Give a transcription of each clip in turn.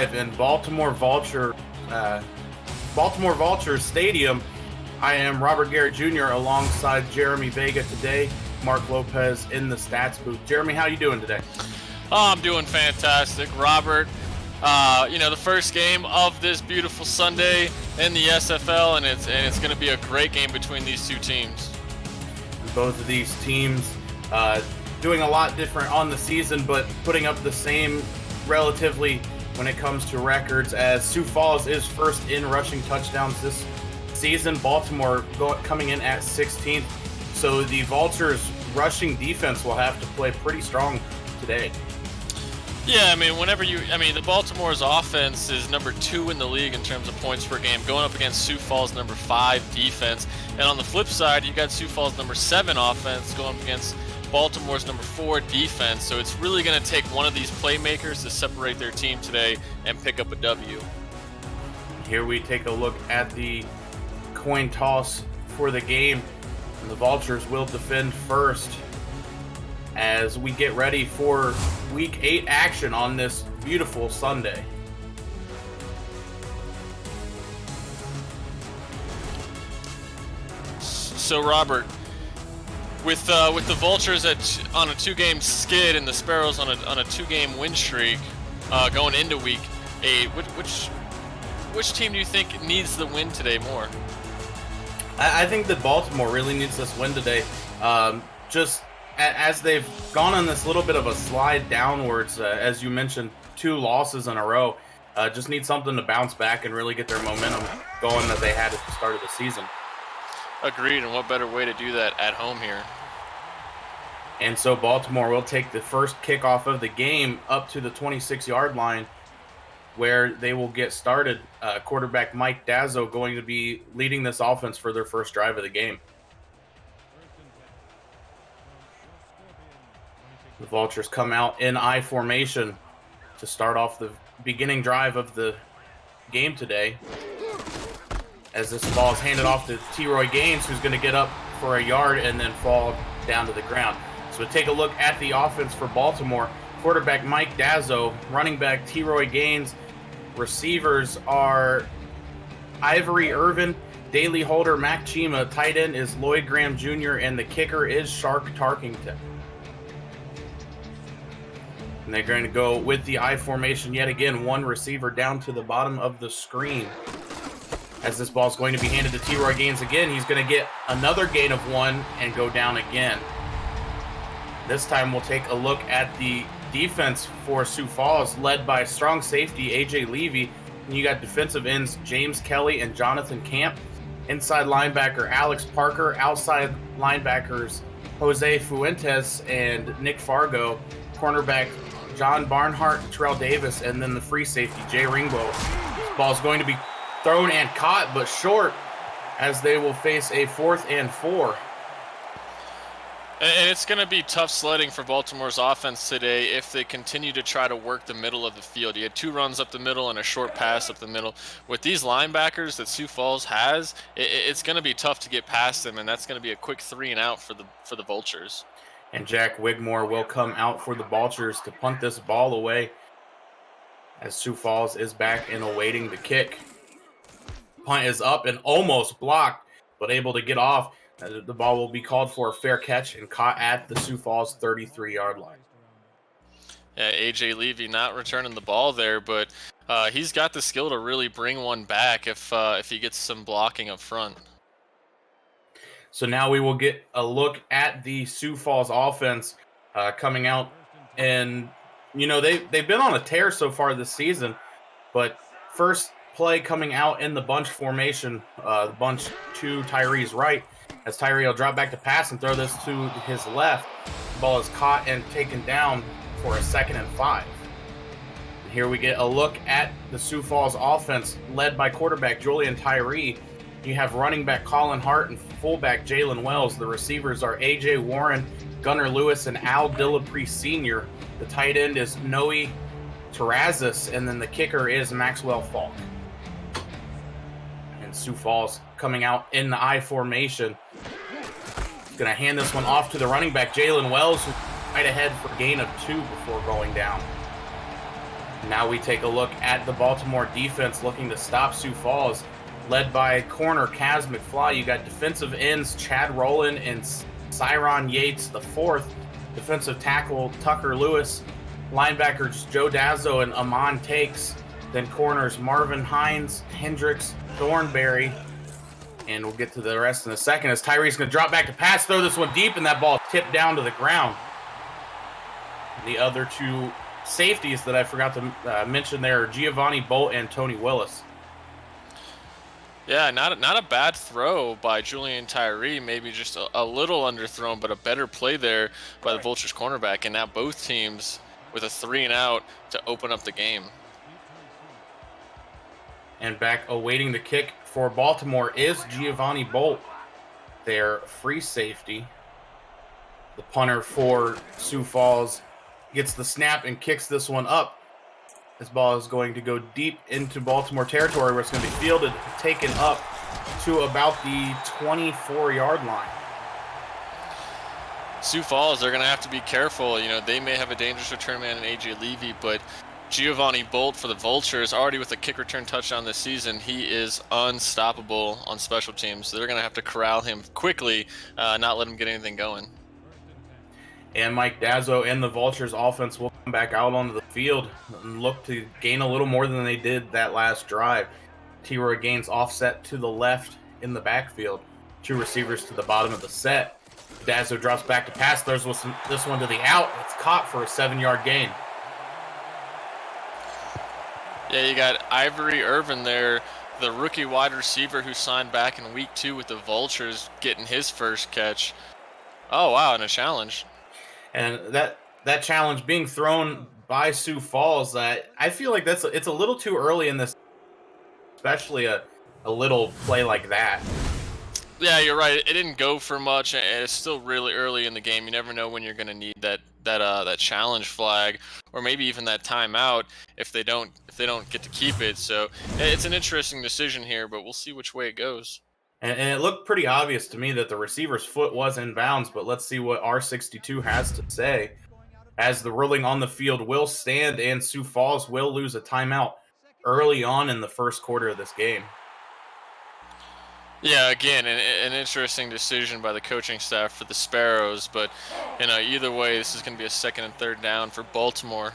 live in Baltimore Vultures Stadium. I am Robert Garrett Jr. alongside Jeremy Vega today. Mark Lopez in the stats booth. Jeremy, how you doing today? Oh, I'm doing fantastic, Robert. The first game of this beautiful Sunday in the SFL, and it's going to be a great game between these two teams. Both of these teams doing a lot different on the season, but putting up the same relatively when it comes to records, as Sioux Falls is first in rushing touchdowns this season. Baltimore coming in at 16th. So the Vultures' rushing defense will have to play pretty strong today. Yeah, the Baltimore's offense is number 2 in the league in terms of points per game, going up against Sioux Falls' number 5 defense. And on the flip side, you got Sioux Falls' number 7 offense going up against Baltimore's number 4 defense. So it's really going to take one of these playmakers to separate their team today and pick up a W. Here we take a look at the coin toss for the game. And the Vultures will defend first as we get ready for Week 8 action on this beautiful Sunday. So, Robert, with the Vultures on a 2-game skid and the Sparrows on a 2-game win streak going into Week 8, which team do you think needs the win today more? I think that Baltimore really needs this win today. Just as they've gone on this little bit of a slide downwards, as you mentioned, 2 losses in a row, just need something to bounce back and really get their momentum going that they had at the start of the season. Agreed, and what better way to do that at home here? And so Baltimore will take the first kickoff of the game up to the 26-yard line, where they will get started. Quarterback Mike Dazzo going to be leading this offense for their first drive of the game. The Vultures come out in I formation to start off the beginning drive of the game today, as this ball is handed off to T-Roy Gaines, who's going to get up for a yard and then fall down to the ground. So take a look at the offense for Baltimore. Quarterback Mike Dazzo, running back T-Roy Gaines. Receivers are Ivory Irvin, Daly Holder, Mac Chima. Tight end is Lloyd Graham Jr., and the kicker is Shark Tarkington. And they're going to go with the I formation yet again. One receiver down to the bottom of the screen. As this ball is going to be handed to T-Roy Gaines again, he's going to get another gain of 1 and go down again. This time we'll take a look at the defense for Sioux Falls, led by strong safety A.J. Levy. And you got defensive ends James Kelly and Jonathan Camp. Inside linebacker Alex Parker. Outside linebackers Jose Fuentes and Nick Fargo. Cornerback John Barnhart, Terrell Davis, and then the free safety Jay Ringbo. This ball is going to be thrown and caught, but short, as they will face a 4th and 4. And it's going to be tough sledding for Baltimore's offense today if they continue to try to work the middle of the field. You had 2 runs up the middle and a short pass up the middle. With these linebackers that Sioux Falls has, it's going to be tough to get past them, and that's going to be a quick 3 and out for the Vultures. And Jack Wigmore will come out for the Vultures to punt this ball away, as Sioux Falls is back and awaiting the kick. Punt is up and almost blocked, but able to get off. The ball will be called for a fair catch and caught at the Sioux Falls 33-yard line. Yeah, A.J. Levy not returning the ball there, but he's got the skill to really bring one back if he gets some blocking up front. So now we will get a look at the Sioux Falls offense coming out. And, they've been on a tear so far this season, but first play coming out in the bunch formation, the bunch to Tyree's right, as Tyree will drop back to pass and throw this to his left. The ball is caught and taken down for a 2nd and 5. Here we get a look at the Sioux Falls offense, led by quarterback Julian Tyree. You have running back Colin Hart and fullback Jalen Wells. The receivers are A.J. Warren, Gunnar Lewis, and Al Dillapre Sr. The tight end is Noe Terrazas, and then the kicker is Maxwell Falk. And Sioux Falls coming out in the I formation. He's going to hand this one off to the running back Jalen Wells, who's right ahead for a gain of 2 before going down. Now we take a look at the Baltimore defense looking to stop Sioux Falls, led by corner Kaz McFly. You got defensive ends Chad Rowland and Cyron Yates the fourth, defensive tackle Tucker Lewis, linebackers Joe Dazzo and Amon Takes, then corners Marvin Hines, Hendricks, Thornberry, and we'll get to the rest in a second as Tyree's going to drop back to pass, throw this one deep, and that ball tipped down to the ground. The other two safeties that I forgot to mention there are Giovanni Bolt and Tony Willis. Yeah, not a bad throw by Julian Tyree. Maybe just a little underthrown, but a better play there by the Vultures cornerback. And now both teams with a 3-and-out to open up the game. And back awaiting the kick for Baltimore is Giovanni Bolt, their free safety. The punter for Sioux Falls gets the snap and kicks this one up. This ball is going to go deep into Baltimore territory where it's going to be fielded, taken up to about the 24-yard line. Sioux Falls, they're going to have to be careful. You know, they may have a dangerous return man in A.J. Levy, but Giovanni Bolt for the Vultures, already with a kick return touchdown this season, he is unstoppable on special teams. So they're going to have to corral him quickly, not let him get anything going. And Mike Dazzo and the Vultures offense will come back out onto the field and look to gain a little more than they did that last drive. T-Roy Gaines offset to the left in the backfield. Two receivers to the bottom of the set. Dazzo drops back to pass, throws this one to the out. It's caught for a 7-yard gain. Yeah, you got Ivory Irvin there, the rookie wide receiver who signed back in week 2 with the Vultures, getting his first catch. Oh, wow, and a challenge. And that challenge being thrown by Sioux Falls, I feel like it's a little too early in this, especially a little play like that. Yeah, you're right. It didn't go for much, and it's still really early in the game. You never know when you're going to need that challenge flag, or maybe even that timeout if they don't get to keep it. So it's an interesting decision here, but we'll see which way it goes. And it looked pretty obvious to me that the receiver's foot was in bounds, but let's see what R62 has to say. As the ruling on the field will stand and Sioux Falls will lose a timeout early on in the first quarter of this game. Yeah, again, an interesting decision by the coaching staff for the Sparrows, but either way, this is going to be a 2nd and 3rd down for Baltimore.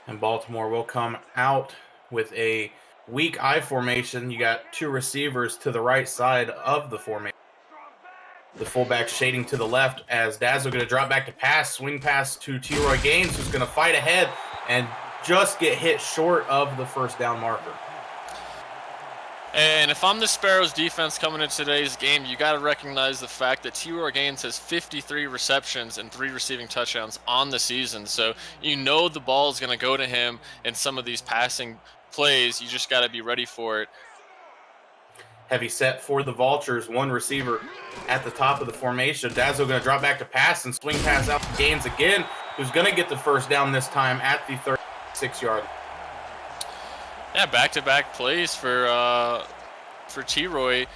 And Baltimore will come out with a weak I formation. You got two receivers to the right side of the formation. The fullback shading to the left as Dazzo going to drop back to pass, swing pass to T-Roy Gaines, who's going to fight ahead and just get hit short of the first down marker. And if I'm the Sparrows defense coming into today's game, you got to recognize the fact that T-Roy Gaines has 53 receptions and 3 receiving touchdowns on the season. So you know the ball is going to go to him in some of these passing plays. You just got to be ready for it. Heavy set for the Vultures. One receiver at the top of the formation. Dazzo going to drop back to pass and swing pass out to Gaines again, who's going to get the first down this time at the 36-yard. Yeah, back-to-back plays for T-Roy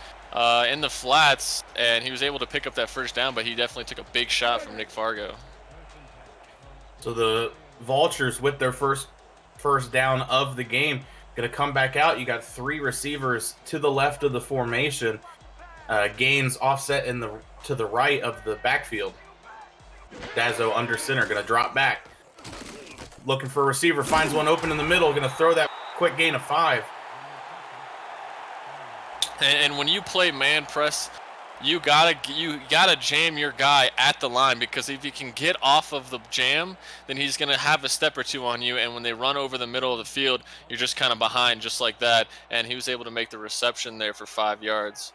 in the flats, and he was able to pick up that first down, but he definitely took a big shot from Nick Fargo. So the Vultures, with their first down of the game, going to come back out. You got 3 receivers to the left of the formation. Gaines offset to the right of the backfield. Dazzo under center, going to drop back. Looking for a receiver, finds one open in the middle, going to throw that quick gain of 5. And when you play man press, you gotta jam your guy at the line, because if he can get off of the jam, then he's gonna have a step or two on you. And when they run over the middle of the field, you're just kind of behind, just like that. And he was able to make the reception there for 5 yards.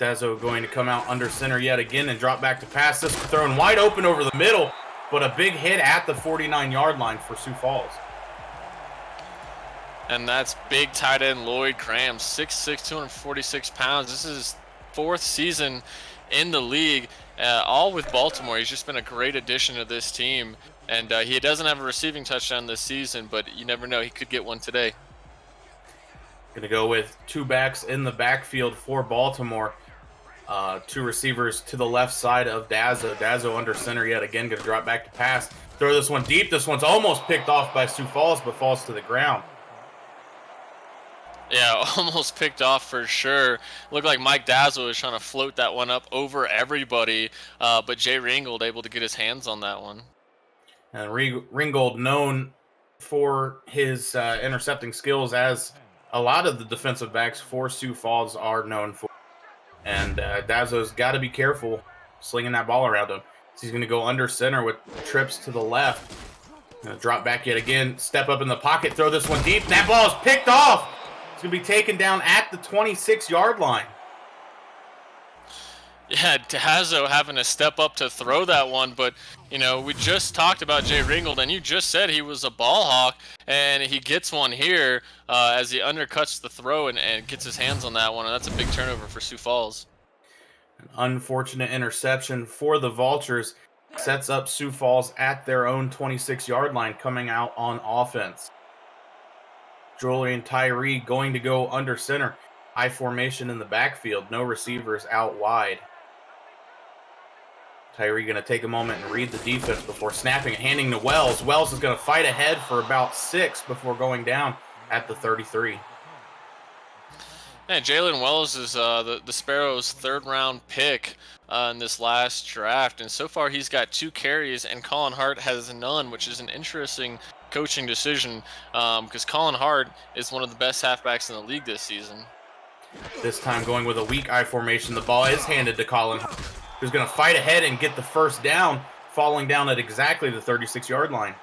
Dazzo going to come out under center yet again and drop back to pass. This thrown wide open over the middle, but a big hit at the 49-yard line for Sioux Falls. And that's big tight end Lloyd Graham, 6'6", 246 pounds. This is his 4th season in the league, all with Baltimore. He's just been a great addition to this team. And he doesn't have a receiving touchdown this season, but you never know. He could get one today. Going to go with 2 backs in the backfield for Baltimore. 2 receivers to the left side of Dazzo. Dazzo under center yet again, going to drop back to pass. Throw this one deep. This one's almost picked off by Sioux Falls, but falls to the ground. Yeah, almost picked off for sure. Looked like Mike Dazzle was trying to float that one up over everybody, but Jay Ringgold able to get his hands on that one. And Ringgold, known for his intercepting skills, as a lot of the defensive backs for Sioux Falls are known for. And Dazzle's got to be careful slinging that ball around him. So he's going to go under center with trips to the left. Gonna drop back yet again, step up in the pocket, throw this one deep. That ball is picked off. It's going to be taken down at the 26-yard line. Yeah, Dazo having to step up to throw that one, but you know, we just talked about Jay Ringgold, and you just said he was a ball hawk, and he gets one here as he undercuts the throw and gets his hands on that one, and that's a big turnover for Sioux Falls. An unfortunate interception for the Vultures sets up Sioux Falls at their own 26-yard line, coming out on offense. Julian Tyree going to go under center. High formation in the backfield. No receivers out wide. Tyree going to take a moment and read the defense before snapping and handing to Wells. Wells is going to fight ahead for about 6 before going down at the 33. Yeah, Jalen Wells is the Sparrows' third-round pick in this last draft, and so far he's got 2 carries, and Colin Hart has none, which is an interesting coaching decision because Colin Hart is one of the best halfbacks in the league this season. This time going with a weak I formation. The ball is handed to Colin Hart, who's going to fight ahead and get the first down, falling down at exactly the 36-yard line.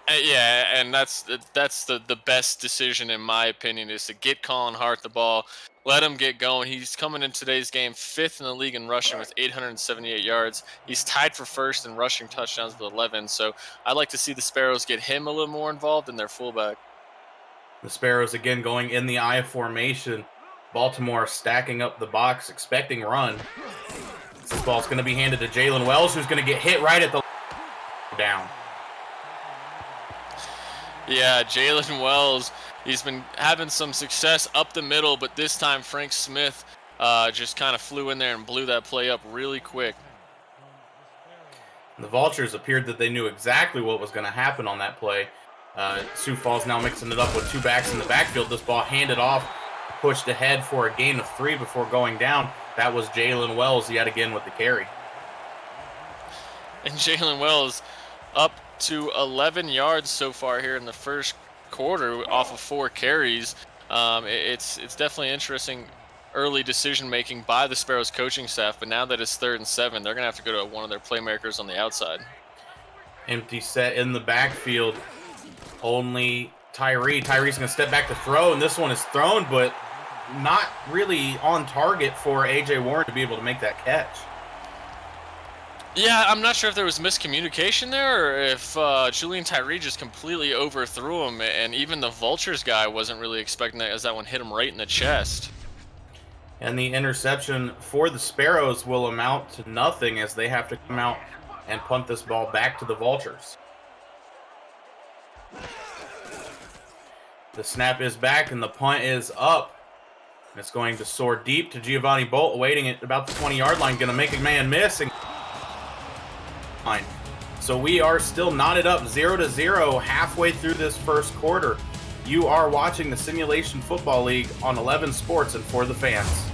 Yeah, and that's the best decision in my opinion, is to get Colin Hart the ball, let him get going. He's coming in today's game 5th in the league in rushing with 878 yards. He's tied for 1st in rushing touchdowns with 11. So I'd like to see the Sparrows get him a little more involved in their fullback. The Sparrows again going in the I formation. Baltimore stacking up the box, expecting run. This ball's going to be handed to Jalen Wells, who's going to get hit right at the down. Yeah, Jalen Wells, he's been having some success up the middle, but this time Frank Smith just kind of flew in there and blew that play up really quick. The Vultures appeared that they knew exactly what was going to happen on that play. Sioux Falls now mixing it up with 2 backs in the backfield. This ball handed off, pushed ahead for a gain of 3 before going down. That was Jalen Wells yet again with the carry. And Jalen Wells up to 11 yards so far here in the first quarter off of 4 carries. It's definitely interesting early decision making by the Sparrows coaching staff, but now that it's 3rd and 7, they're gonna have to go to one of their playmakers on the outside. Empty set in the backfield. Only Tyree. Tyree's gonna step back to throw, and this one is thrown, but not really on target for AJ Warren to be able to make that catch. Yeah, I'm not sure if there was miscommunication there or if Julian Tyree just completely overthrew him, and even the Vultures guy wasn't really expecting that as that one hit him right in the chest. And the interception for the Sparrows will amount to nothing as they have to come out and punt this ball back to the Vultures. The snap is back and the punt is up. And it's going to soar deep to Giovanni Bolt, waiting at about the 20-yard line, going to make a man miss. And so we are still knotted up 0-0 halfway through this first quarter. You are watching the Simulation Football League on 11 Sports and For the Fans.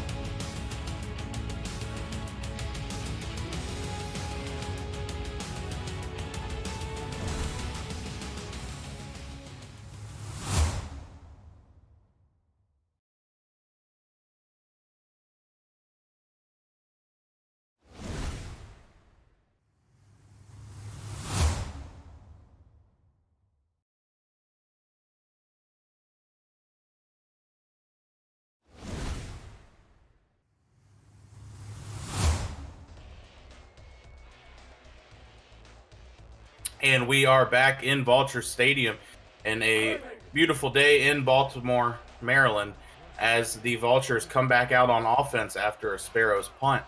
And we are back in Vulture Stadium in a beautiful day in Baltimore, Maryland, as the Vultures come back out on offense after a Sparrows punt.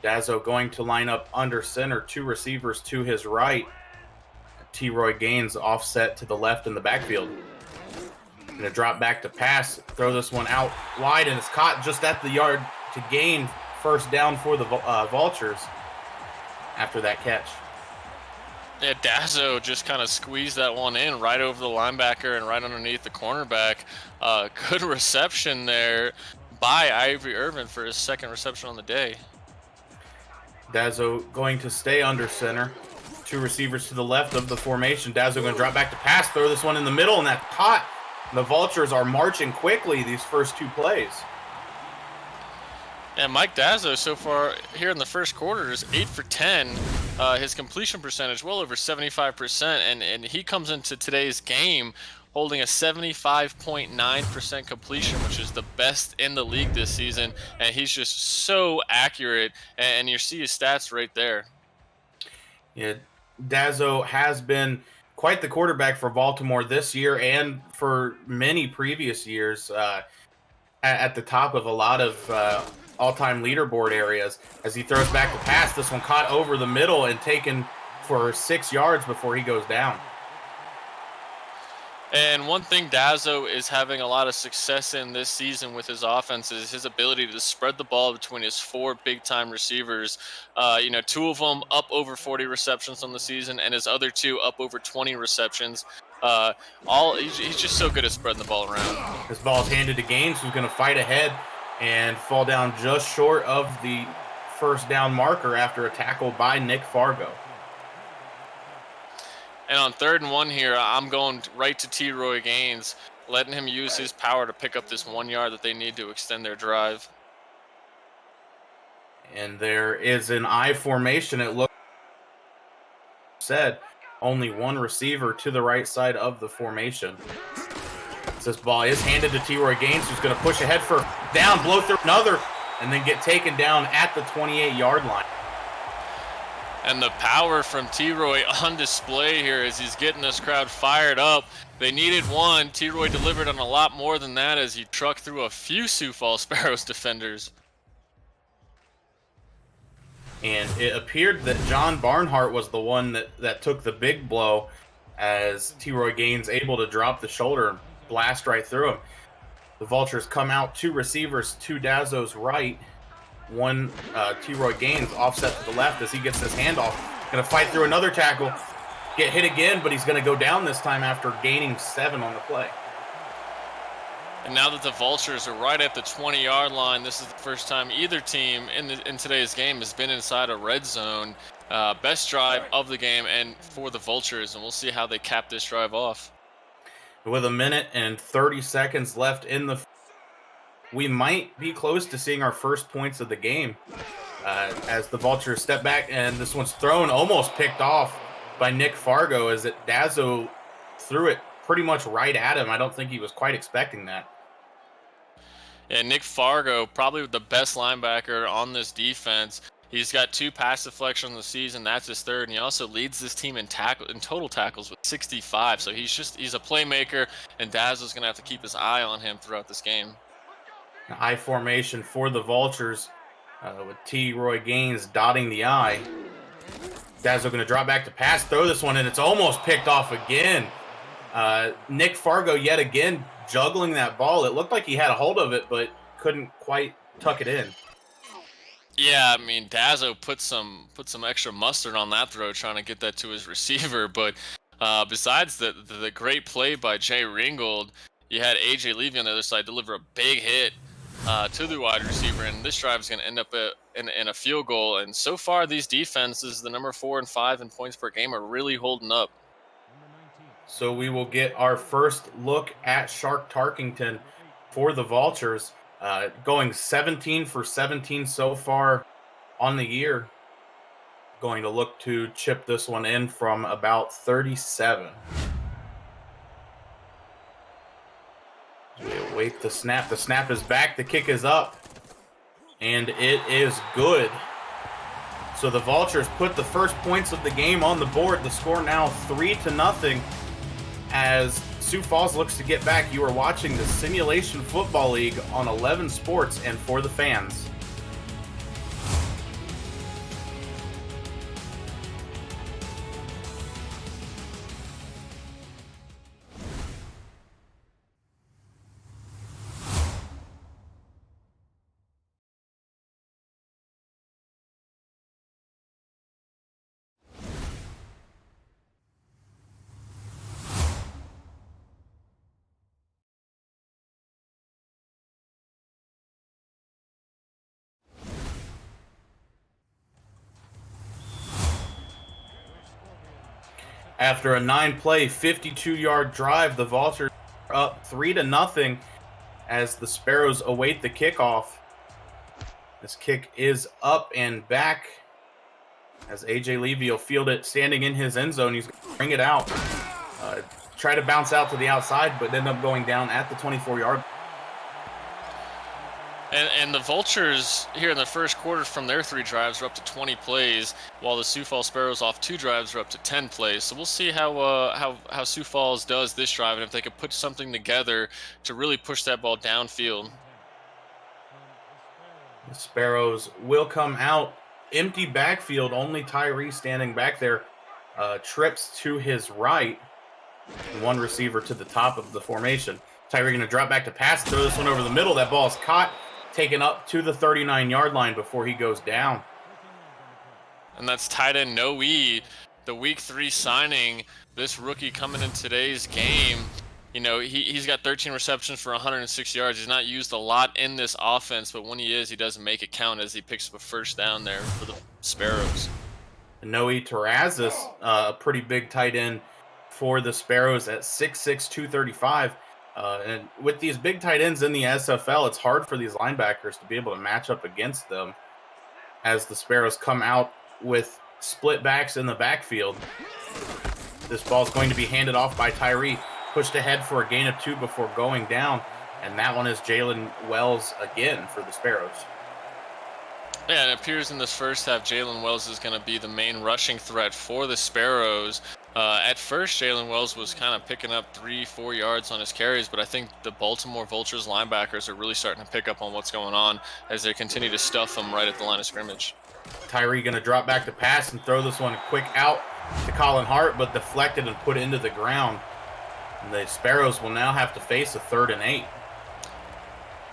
Dazo going to line up under center, 2 receivers to his right. T-Roy Gaines offset to the left in the backfield. Going to drop back to pass, throw this one out wide, and it's caught just at the yard to gain first down for the Vultures after that catch. Yeah, Dazzo just kind of squeezed that one in right over the linebacker and right underneath the cornerback. Good reception there by Ivory Irvin for his second reception on the day. Dazzo going to stay under center. Two receivers to the left of the formation. Dazzo going to drop back to pass, throw this one in the middle, and that's caught. The Vultures are marching quickly these first two plays. And Mike Dazzo so far here in the first quarter is 8 for 10. His completion percentage well over 75%, and he comes into today's game holding a 75.9% completion, which is the best in the league this season. And he's just so accurate, and you see his stats right there. Yeah, Dazzo has been quite the quarterback for Baltimore this year and for many previous years. At the top of a lot of all-time leaderboard areas as he throws back the pass. This one caught over the middle and taken for 6 yards before he goes down. And one thing Dazzo is having a lot of success in this season with his offense is his ability to spread the ball between his four big-time receivers. Two of them up over 40 receptions on the season, and his other two up over 20 receptions. He's just so good at spreading the ball around. This ball is handed to Gaines, who's going to fight ahead and fall down just short of the first down marker after a tackle by Nick Fargo. And on 3rd and 1 here, I'm going right to T. Roy Gaines, letting him use his power to pick up this 1 yard that they need to extend their drive. And there is an I formation. It looks said only one receiver to the right side of the formation. This ball is handed to T. Roy Gaines, who's going to push ahead for down, blow through another, and then get taken down at the 28-yard line. And the power from T-Roy on display here as he's getting this crowd fired up. They needed one. T-Roy delivered on a lot more than that as he trucked through a few Sioux Falls Sparrows defenders. And it appeared that John Barnhart was the one that took the big blow as T-Roy Gaines able to drop the shoulder and blast right through him. The Vultures come out, two receivers to Dazzo's right. One T-Roy Gaines offset to the left as he gets this handoff. Going to fight through another tackle. Get hit again, but he's going to go down this time after gaining 7 on the play. And now that the Vultures are right at the 20-yard line, this is the first time either team in today's game has been inside a red zone. Best drive of the game and for the Vultures, and we'll see how they cap this drive off. With 1 minute and 30 seconds left in the, we might be close to seeing our first points of the game as the Vultures step back, and this one's thrown, almost picked off by Nick Fargo as Dazzo threw it pretty much right at him. I don't think he was quite expecting that. And Nick Fargo, probably the best linebacker on this defense. He's got 2 pass deflections in the season. That's his 3rd, and he also leads this team in total tackles with 65. So he's a playmaker, and Dazzo's going to have to keep his eye on him throughout this game. I formation for the Vultures with T. Roy Gaines dotting the I. Dazzo going to drop back to pass, throw this one, and it's almost picked off again. Nick Fargo yet again juggling that ball. It looked like he had a hold of it, but couldn't quite tuck it in. Yeah, I mean, Dazzo put some extra mustard on that throw, trying to get that to his receiver. But besides the great play by Jay Ringgold, you had AJ Levy on the other side deliver a big hit to the wide receiver, and this drive is going to end up in a field goal. And so far, these defenses, the number 4 and 5 in points per game, are really holding up. So we will get our first look at Shark Tarkington for the Vultures, going 17 for 17 so far on the year. Going to look to chip this one in from about 37. We await the snap. The snap is back. The kick is up. And it is good. So the Vultures put the first points of the game on the board. The score now 3-0 as Sioux Falls looks to get back. You are watching the Simulation Football League on 11 Sports and for the fans. After a 9-play, 52-yard drive, the Vultures are up 3-0 as the Sparrows await the kickoff. This kick is up and back as AJ Levy will field it standing in his end zone. He's going to bring it out. Try to bounce out to the outside, but end up going down at the 24-yard. And the Vultures here in the first quarter from their 3 drives are up to 20 plays, while the Sioux Falls Sparrows off 2 drives are up to 10 plays. So we'll see how Sioux Falls does this drive, and if they could put something together to really push that ball downfield. The Sparrows will come out. Empty backfield, only Tyree standing back there. Trips to his right. One receiver to the top of the formation. Tyree going to drop back to pass, throw this one over the middle. That ball is caught, taken up to the 39-yard line before he goes down. And that's tight end Noe, the week 3 signing. This rookie coming in today's game. You know, he's got 13 receptions for 106 yards. He's not used a lot in this offense, but when he is, he doesn't make it count as he picks up a first down there for the Sparrows. Noe Terrazas, a pretty big tight end for the Sparrows at 6'6", 235. And with these big tight ends in the SFL, it's hard for these linebackers to be able to match up against them as the Sparrows come out with split backs in the backfield. This ball is going to be handed off by Tyree, pushed ahead for a gain of 2 before going down, and that one is Jalen Wells again for the Sparrows. Yeah, it appears in this first half, Jalen Wells is going to be the main rushing threat for the Sparrows. At first, Jalen Wells was kind of picking up 3-4 yards on his carries, but I think the Baltimore Vultures linebackers are really starting to pick up on what's going on as they continue to stuff them right at the line of scrimmage. Tyree going to drop back to pass and throw this one quick out to Colin Hart, but deflected and put into the ground. And the Sparrows will now have to face a 3rd and 8.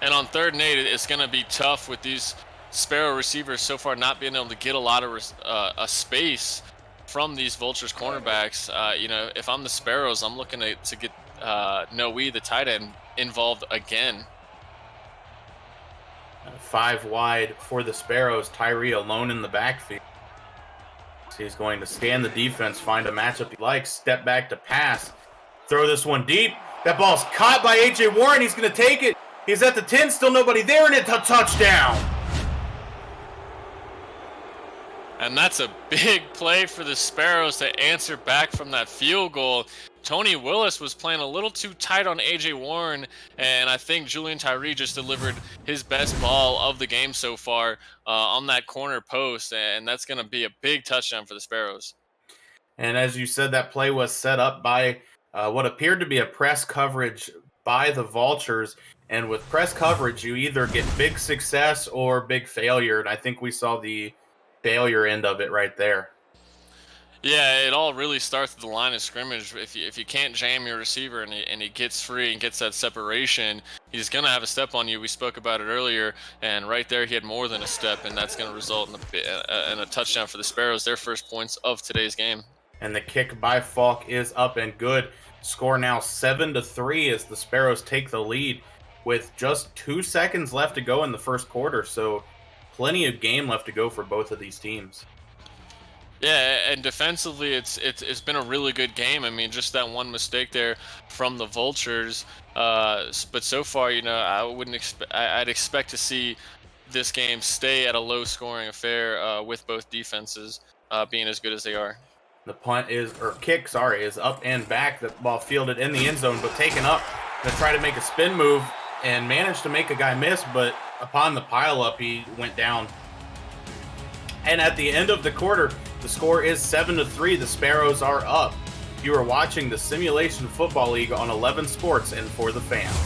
And on 3rd and 8, it's going to be tough with these Sparrow receivers so far not being able to get a lot of space from these Vultures cornerbacks. You know, if I'm the Sparrows, I'm looking to get Noe, the tight end, involved again. 5 wide for the Sparrows. Tyree alone in the backfield. So he's going to scan the defense, find a matchup he likes, step back to pass, throw this one deep. That ball's caught by A.J. Warren. He's going to take it. He's at the 10, still nobody there, and it's a touchdown. And that's a big play for the Sparrows to answer back from that field goal. Tony Willis was playing a little too tight on A.J. Warren, and I think Julian Tyree just delivered his best ball of the game so far on that corner post, and that's going to be a big touchdown for the Sparrows. And as you said, that play was set up by what appeared to be a press coverage by the Vultures. And with press coverage, you either get big success or big failure, and I think we saw the failure end of it right there. Yeah, it all really starts at the line of scrimmage. If you can't jam your receiver and he gets free and gets that separation, he's going to have a step on you. We spoke about it earlier, and right there he had more than a step, and that's going to result in a touchdown for the Sparrows, their first points of today's game. And the kick by Falk is up and good. Score now 7-3 as the Sparrows take the lead with just 2 seconds left to go in the first quarter. So plenty of game left to go for both of these teams. Yeah, and defensively, it's been a really good game. I mean, just that one mistake there from the Vultures, but so far, you know, I'd expect to see this game stay at a low-scoring affair with both defenses being as good as they are. The kick is up and back. The ball fielded in the end zone, but taken up to try to make a spin move and managed to make a guy miss, but upon the pileup, he went down. And at the end of the quarter, the score is 7-3. The Sparrows are up. You are watching the Simulation Football League on 11 Sports and for the fans.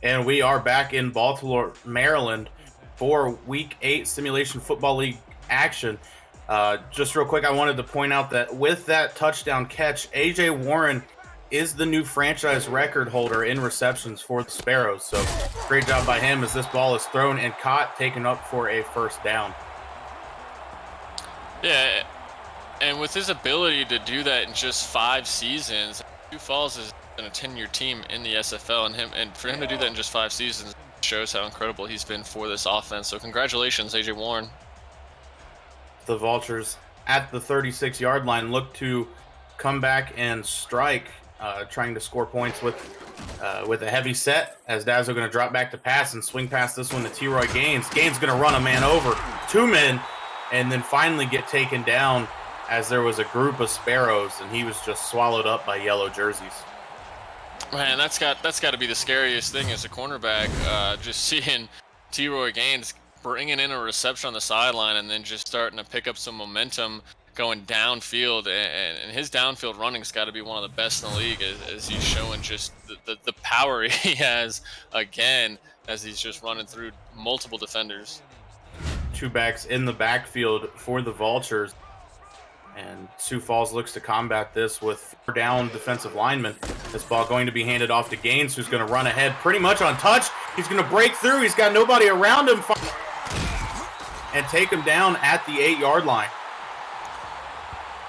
And we are back in Baltimore, Maryland for Week 8 Simulation Football League action. Just real quick, I wanted to point out that with that touchdown catch, A.J. Warren is the new franchise record holder in receptions for the Sparrows. So great job by him as this ball is thrown and caught, taken up for a first down. Yeah, and with his ability to do that in just 5 seasons, Sioux Falls is in a 10-year team in the SFL, and for him to do that in just 5 seasons shows how incredible he's been for this offense. So congratulations, A.J. Warren. The Vultures at the 36-yard line look to come back and strike, trying to score points with a heavy set, as Dazzle going to drop back to pass and swing past this one to T-Roy Gaines. Gaines going to run a man over, 2 men, and then finally get taken down as there was a group of Sparrows, and he was just swallowed up by yellow jerseys. Man, that's got to be the scariest thing as a cornerback, just seeing T-Roy Gaines bringing in a reception on the sideline and then just starting to pick up some momentum going downfield, and his downfield running's got to be one of the best in the league, as he's showing just the power he has again as he's just running through multiple defenders. 2 backs in the backfield for the Vultures, and Sioux Falls looks to combat this with 4 down defensive linemen. This ball going to be handed off to Gaines, who's going to run ahead pretty much untouched. He's going to break through. He's got nobody around him and take him down at the 8-yard line.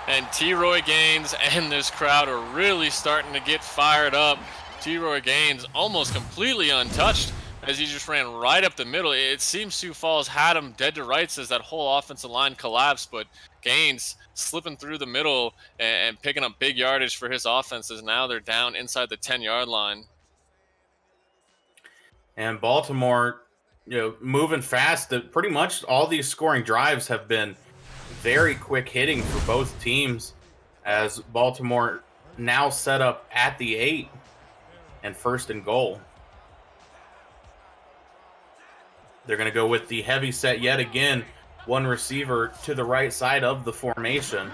And T-Roy Gaines and this crowd are really starting to get fired up. T-Roy Gaines almost completely untouched as he just ran right up the middle. It seems Sioux Falls had him dead to rights as that whole offensive line collapsed, but Gaines slipping through the middle and picking up big yardage for his offense, as now they're down inside the 10-yard line. And Baltimore, moving fast. Pretty much all these scoring drives have been very quick hitting for both teams, as Baltimore now set up at the 8 and 1st and goal. They're going to go with the heavy set yet again. 1 receiver to the right side of the formation.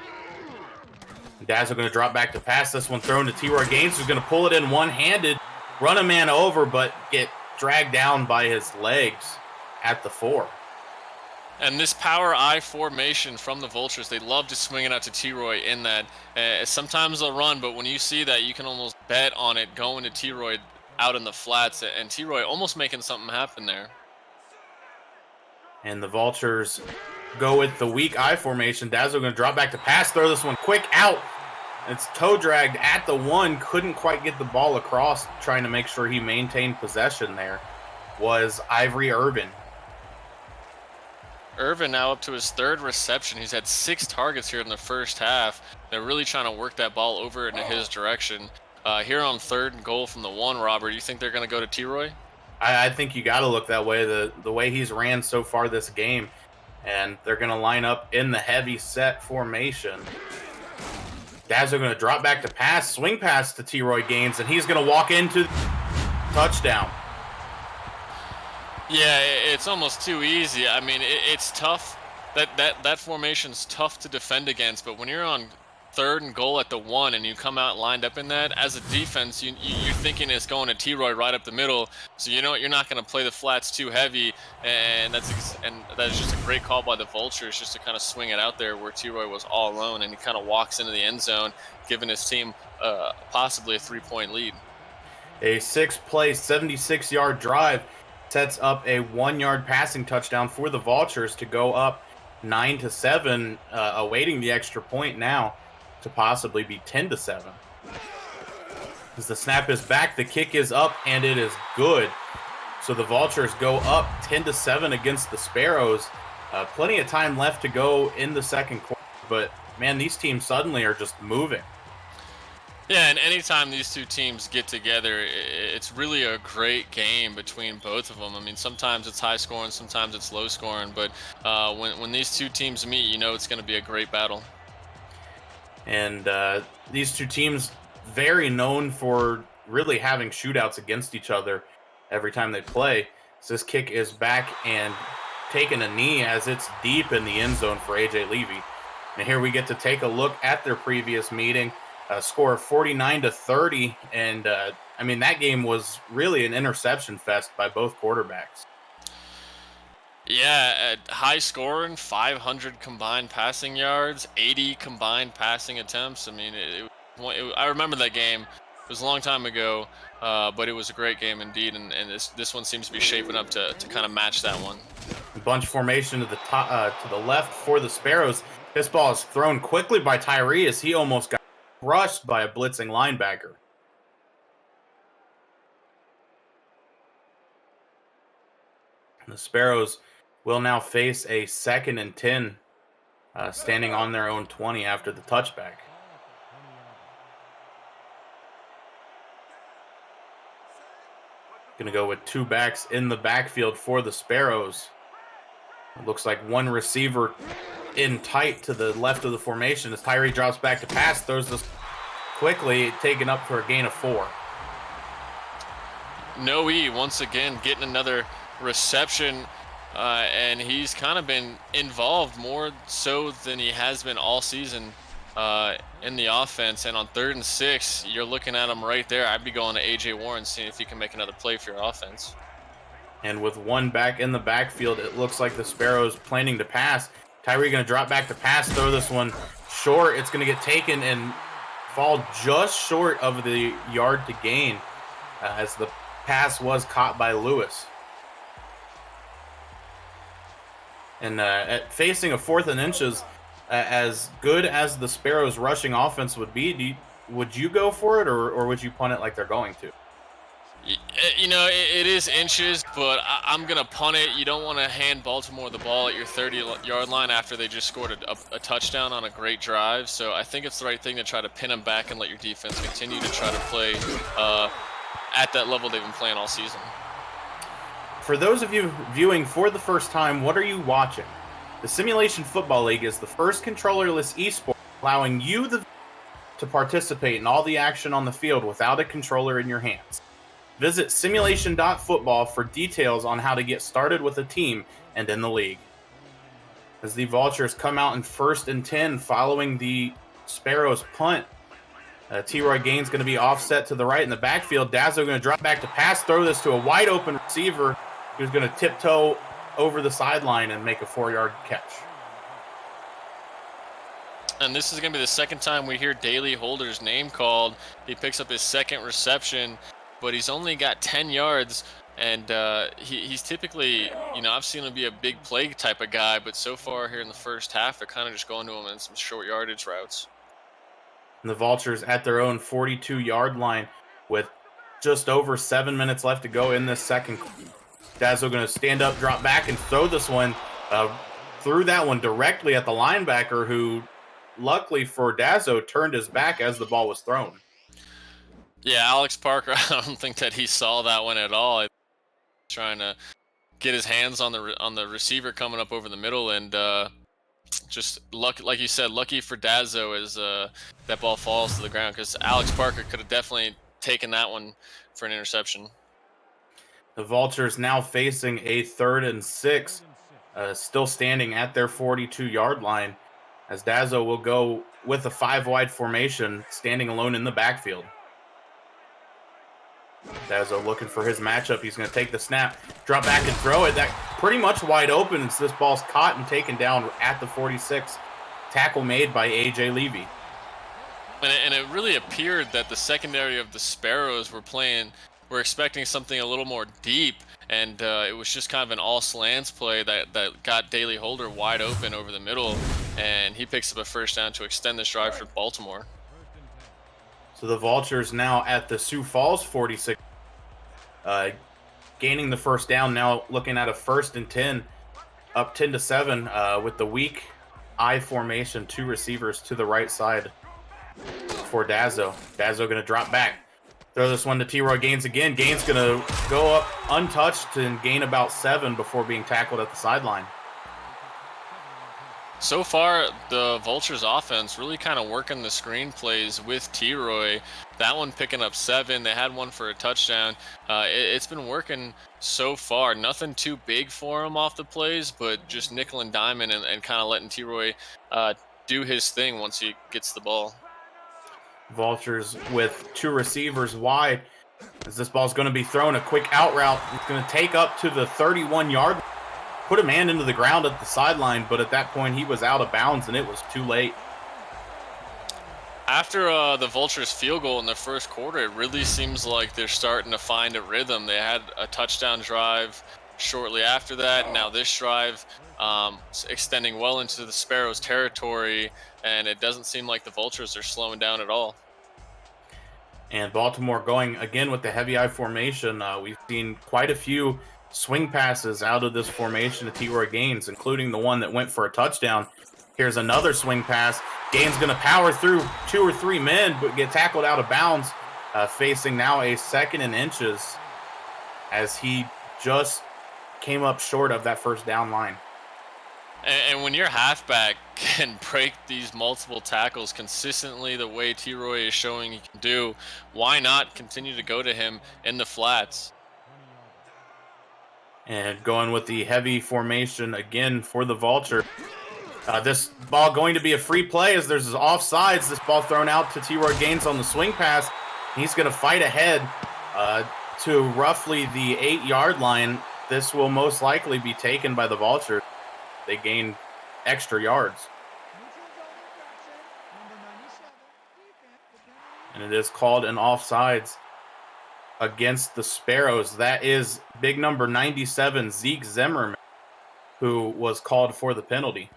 Dazzle going to drop back to pass. This one thrown to T-Roy Gaines, who's going to pull it in one-handed, run a man over, but get dragged down by his legs at the 4. And this power I formation from the Vultures, they love to swing it out to T-Roy in that. Sometimes they'll run, but when you see that, you can almost bet on it going to T-Roy out in the flats, and T-Roy almost making something happen there. And the Vultures go with the weak I formation. Dazzle going to drop back to pass, throw this one quick out. It's toe dragged at the 1. Couldn't quite get the ball across, trying to make sure he maintained possession there, was Ivory Irvin. Irvin now up to his 3rd reception. He's had 6 targets here in the first half. They're really trying to work that ball over into his direction. Here on 3rd and goal from the 1, Robert, you think they're going to go to T-Roy? I think you got to look that way, the way he's ran so far this game. And they're going to line up in the heavy set formation. Dazzle going to drop back to pass, swing pass to T-Roy Gaines, and he's going to walk into touchdown. Yeah, it's almost too easy. I mean, it's tough. That formation's tough to defend against, but when you're on 3rd and goal at the 1 and you come out lined up in that, as a defense, you're thinking it's going to T-Roy right up the middle, so you know you're not going to play the flats too heavy, and that's just a great call by the Vultures, just to kind of swing it out there where T-Roy was all alone, and he kind of walks into the end zone, giving his team possibly a 3-point lead. A 6-play, 76-yard drive sets up a 1-yard passing touchdown for the Vultures to go up 9-7, awaiting the extra point now to possibly be 10-7. As the snap is back, the kick is up, and it is good. So the Vultures go up 10-7 against the Sparrows. Plenty of time left to go in the second quarter, but man, these teams suddenly are just moving. Yeah, and anytime these two teams get together, it's really a great game between both of them. I mean, sometimes it's high scoring, sometimes it's low scoring, but when these two teams meet, you know it's going to be a great battle. And these two teams, very known for really having shootouts against each other every time they play. So this kick is back and taking a knee as it's deep in the end zone for AJ Levy. And here we get to take a look at their previous meeting. a score of 49-30. And I mean, that game was really an interception fest by both quarterbacks. Yeah, high scoring, 500 combined passing yards, 80 combined passing attempts. I mean, I remember that game. It was a long time ago, but it was a great game indeed. And this one seems to be shaping up to kind of match that one. Bunch formation to the top, to the left for the Sparrows. This ball is thrown quickly by Tyree as he almost got crushed by a blitzing linebacker. The Sparrows will now face a 2nd and 10, standing on their own 20 after the touchback. Going to go with 2 backs in the backfield for the Sparrows. It looks like 1 receiver in tight to the left of the formation as Tyree drops back to pass, throws this quickly, taken up for a gain of 4. Noe once again getting another reception, and he's kind of been involved more so than he has been all season in the offense. And on 3rd and 6, you're looking at him right there. I'd be going to AJ Warren, seeing if he can make another play for your offense. And with 1 back in the backfield, it looks like the Sparrows planning to pass. Tyree going to drop back to pass, throw this one short. It's going to get taken and fall just short of the yard to gain as the pass was caught by Lewis. And facing a 4th and inches, as good as the Sparrows' rushing offense would be, would you go for it, or would you punt it like they're going to? You know, it is inches, but I'm going to punt it. You don't want to hand Baltimore the ball at your 30-yard line after they just scored a touchdown on a great drive. So I think it's the right thing to try to pin them back and let your defense continue to try to play at that level they've been playing all season. For those of you viewing for the first time, what are you watching? The Simulation Football League is the first controllerless esport allowing you to participate in all the action on the field without a controller in your hands. Visit simulation.football for details on how to get started with a team and in the league. As the Vultures come out in 1st and 10 following the Sparrows punt, T-Roy Gaines going to be offset to the right in the backfield. Dazzo going to drop back to pass, throw this to a wide open receiver who's going to tiptoe over the sideline and make a 4-yard catch. And this is going to be the 2nd time we hear Daly Holder's name called. He picks up his 2nd reception, but he's only got 10 yards, and he's typically, you know, I've seen him be a big play type of guy, but so far here in the first half, they're kind of just going to him in some short yardage routes. And the Vultures at their own 42-yard line with just over 7 minutes left to go in this second. Dazzo going to stand up, drop back, and throw this one. Threw that one directly at the linebacker who, luckily for Dazzo, turned his back as the ball was thrown. Yeah, Alex Parker, I don't think that he saw that one at all. Trying to get his hands on the receiver coming up over the middle, and just lucky, like you said, lucky for Dazzo as that ball falls to the ground, because Alex Parker could have definitely taken that one for an interception. The Vultures now facing a 3rd and 6, still standing at their 42-yard line, as Dazzo will go with a 5-wide formation, standing alone in the backfield. Dazzo looking for his matchup. He's going to take the snap, drop back and throw it. That pretty much wide open. As this ball's caught and taken down at the 46. Tackle made by A.J. Levy. And it really appeared that the secondary of the Sparrows were expecting something a little more deep, and it was just kind of an all slants play that got Daly Holder wide open over the middle, and he picks up a 1st down to extend this drive for Baltimore. So the Vultures now at the Sioux Falls 46, gaining the 1st down, now looking at a 1st and 10, up 10-7 with the weak I formation, 2 receivers to the right side for Dazzo. Dazzo going to drop back, throw this one to T-Roy Gaines again. Gaines going to go up untouched and gain about 7 before being tackled at the sideline. So far, the Vultures offense really kind of working the screen plays with T-Roy. That one picking up 7. They had one for a touchdown. It's been working so far. Nothing too big for him off the plays, but just nickel and diamond and kind of letting T-Roy do his thing once he gets the ball. Vultures with 2 receivers wide. As this ball's going to be thrown, a quick out route. It's going to take up to the 31-yard line. Put a man into the ground at the sideline, but at that point he was out of bounds and it was too late. After the Vultures field goal in the first quarter, it really seems like they're starting to find a rhythm. They had a touchdown drive shortly after that. Now this drive extending well into the Sparrows territory, and it doesn't seem like the Vultures are slowing down at all. And Baltimore going again with the heavy I formation. We've seen quite a few swing passes out of this formation to T-Roy Gaines, including the one that went for a touchdown. Here's another swing pass. Gaines going to power through 2 or 3 men, but get tackled out of bounds, facing now a 2nd and inches as he just came up short of that first down line. And when your halfback can break these multiple tackles consistently the way T-Roy is showing he can do, why not continue to go to him in the flats? And going with the heavy formation again for the Vulture. This ball going to be a free play as there's offsides. This ball thrown out to T-Roy Gaines on the swing pass. He's going to fight ahead to roughly the 8-yard line. This will most likely be taken by the Vulture. They gain extra yards. And it is called an offsides against the Sparrows. That is big number 97, Zeke Zimmerman, who was called for the penalty.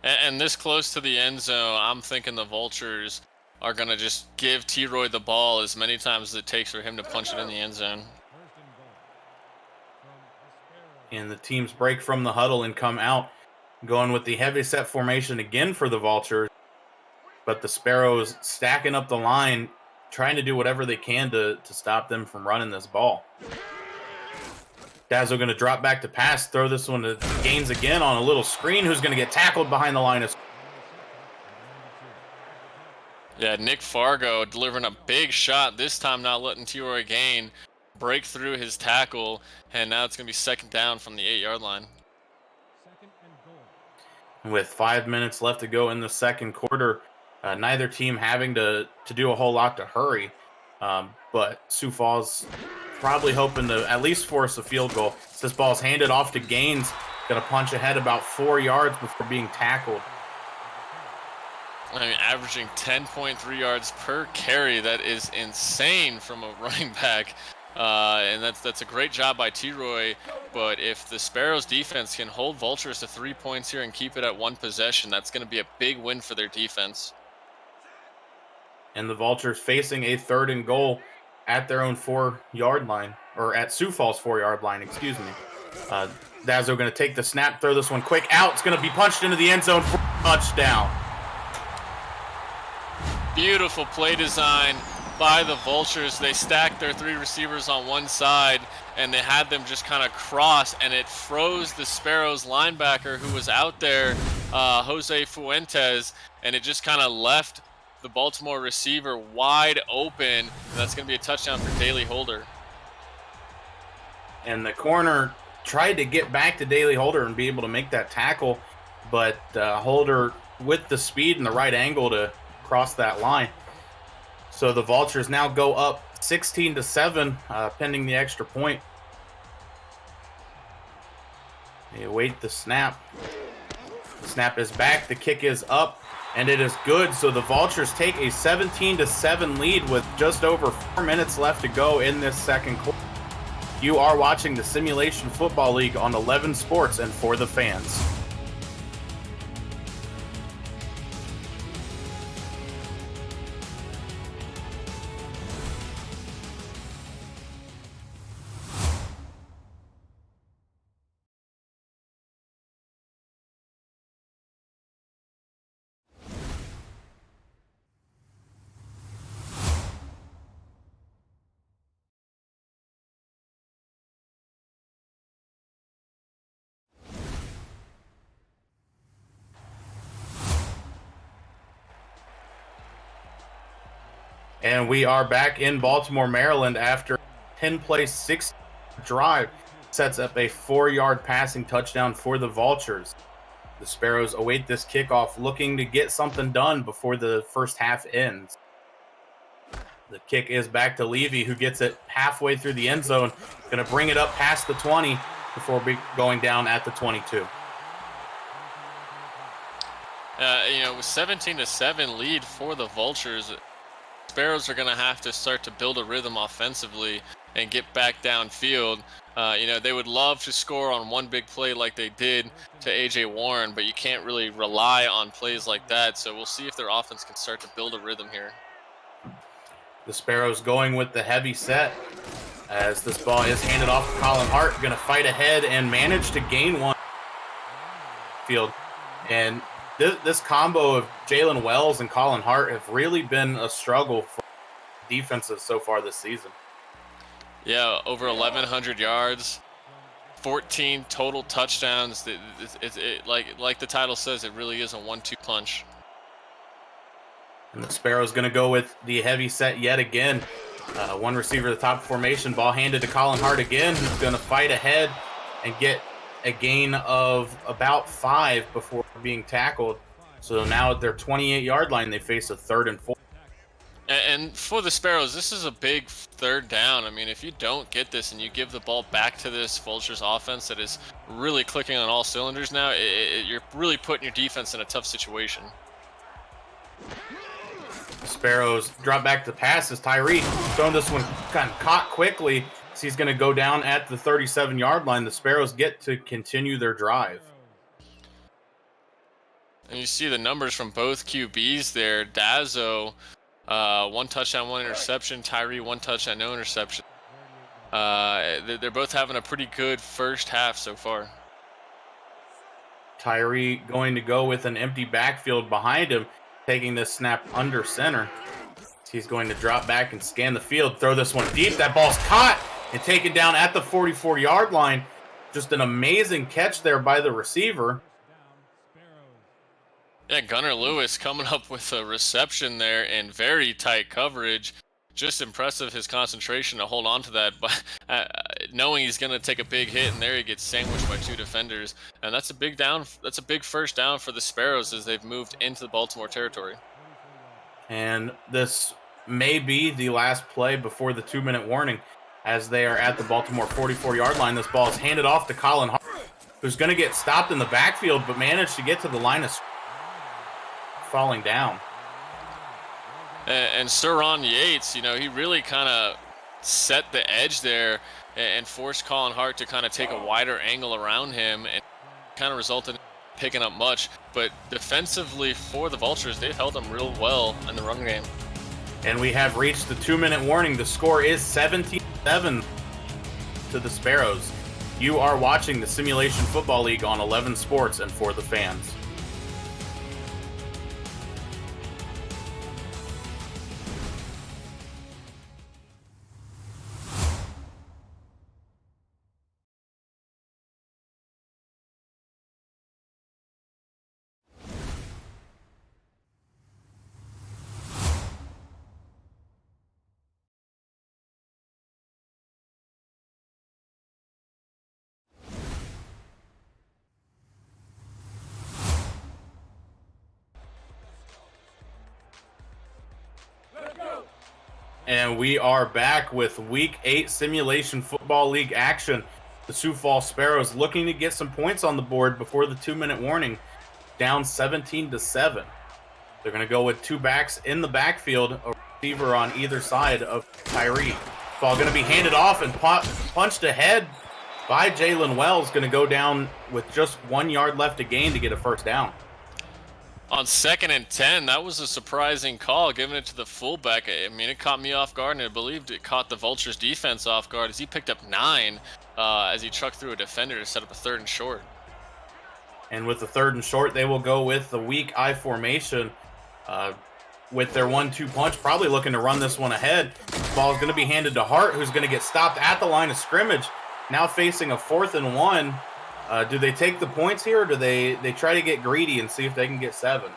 And this close to the end zone, I'm thinking the Vultures are going to just give T-Roy the ball as many times as it takes for him to punch it in the end zone. And the teams break from the huddle and come out, going with the heavy set formation again for the Vultures. But the Sparrows stacking up the line, trying to do whatever they can to stop them from running this ball. Dazzle going to drop back to pass, throw this one to Gaines again on a little screen, who's going to get tackled behind the line of. Yeah, Nick Fargo delivering a big shot, this time not letting T-Roy Gaines break through his tackle, and now it's going to be 2nd down from the 8-yard line. With 5 minutes left to go in the second quarter, neither team having to do a whole lot to hurry, but Sioux Falls probably hoping to at least force a field goal. This ball's handed off to Gaines, going to punch ahead about 4 yards before being tackled. I mean, averaging 10.3 yards per carry. That is insane from a running back. And that's a great job by T-Roy. But if the Sparrows defense can hold Vultures to 3 points here and keep it at 1 possession, that's going to be a big win for their defense. And the Vultures facing a 3rd and goal at their own 4-yard line, or at Sioux Falls 4-yard line, excuse me. Dazzo going to take the snap, throw this one quick out. It's going to be punched into the end zone for a touchdown. Beautiful play design by the Vultures. They stacked their 3 receivers on one side, and they had them just kind of cross, and it froze the Sparrows linebacker who was out there, Jose Fuentes, and it just kind of left the Baltimore receiver wide open, and that's going to be a touchdown for Daly Holder. And the corner tried to get back to Daly Holder and be able to make that tackle, but Holder with the speed and the right angle to cross that line. So the Vultures now go up 16-7, pending the extra point. They await the snap. The snap is back, the kick is up, and it is good. So the Vultures take a 17-7 lead with just over 4 minutes left to go in this second quarter. You are watching the Simulation Football League on 11 Sports and for the fans. And we are back in Baltimore, Maryland after 10-play, 6 drive sets up a 4-yard passing touchdown for the Vultures. The Sparrows await this kickoff, looking to get something done before the first half ends. The kick is back to Levy, who gets it halfway through the end zone. Going to bring it up past the 20 before going down at the 22. With 17-7 lead for the Vultures, Sparrows are going to have to start to build a rhythm offensively and get back downfield. They would love to score on one big play like they did to A.J. Warren, but you can't really rely on plays like that. So we'll see if their offense can start to build a rhythm here. The Sparrows going with the heavy set as this ball is handed off to Colin Hart. Going to fight ahead and manage to gain one field. And this combo of Jalen Wells and Colin Hart have really been a struggle for defenses so far this season. Yeah, over 1,100 yards, 14 total touchdowns. Like the title says, it really is a 1-2 punch. And the Sparrows going to go with the heavy set yet again. One receiver at the top of formation, ball handed to Colin Hart again, who's going to fight ahead and get a gain of about 5 before being tackled. So now at their 28-yard line, they face a 3rd and 4. And for the Sparrows, this is a big 3rd down. I mean, if you don't get this and you give the ball back to this Vultures offense that is really clicking on all cylinders now, you're really putting your defense in a tough situation. Sparrows drop back to pass as Tyree throwing this one kind of caught quickly. So he's going to go down at the 37-yard line. The Sparrows get to continue their drive. And you see the numbers from both QBs there. Dazzo, 1 touchdown, 1 interception. Tyree, 1 touchdown, no interception. They're both having a pretty good first half so far. Tyree going to go with an empty backfield behind him, taking this snap under center. He's going to drop back and scan the field, throw this one deep. That ball's caught and taken down at the 44-yard line. Just an amazing catch there by the receiver. Yeah, Gunnar Lewis coming up with a reception there in very tight coverage. Just impressive, his concentration to hold on to that, but knowing he's going to take a big hit, and there he gets sandwiched by 2 defenders. And that's a big down. That's a big first down for the Sparrows as they've moved into the Baltimore territory. And this may be the last play before the 2-minute warning as they are at the Baltimore 44-yard line. This ball is handed off to Colin Hart, who's going to get stopped in the backfield, but managed to get to the line of falling down. And Suron Yates, he really kind of set the edge there and forced Colin Hart to kind of take a wider angle around him, and kind of resulted in picking up much. But defensively for the Vultures, they've held them real well in the run game. And we have reached the 2-minute warning. The score is 17-7 to the Sparrows. You are watching the Simulation Football League on 11 Sports and for the fans. And we are back with Week 8 Simulation Football League action. The Sioux Falls Sparrows looking to get some points on the board before the 2-minute warning, down 17-7. They're going to go with 2 backs in the backfield, a receiver on either side of Tyree. Ball going to be handed off and punched ahead by Jalen Wells. Going to go down with just 1 yard left to gain to get a first down. On 2nd and 10, that was a surprising call, giving it to the fullback. I mean, it caught me off guard, and I believed it caught the Vultures defense off guard as he picked up 9 as he trucked through a defender to set up a 3rd and short. And with the 3rd and short, they will go with the weak I formation with their 1-2 punch, probably looking to run this one ahead. The ball is going to be handed to Hart, who's going to get stopped at the line of scrimmage, now facing a 4th and 1. Do they take the points here, or do they try to get greedy and see if they can get 7?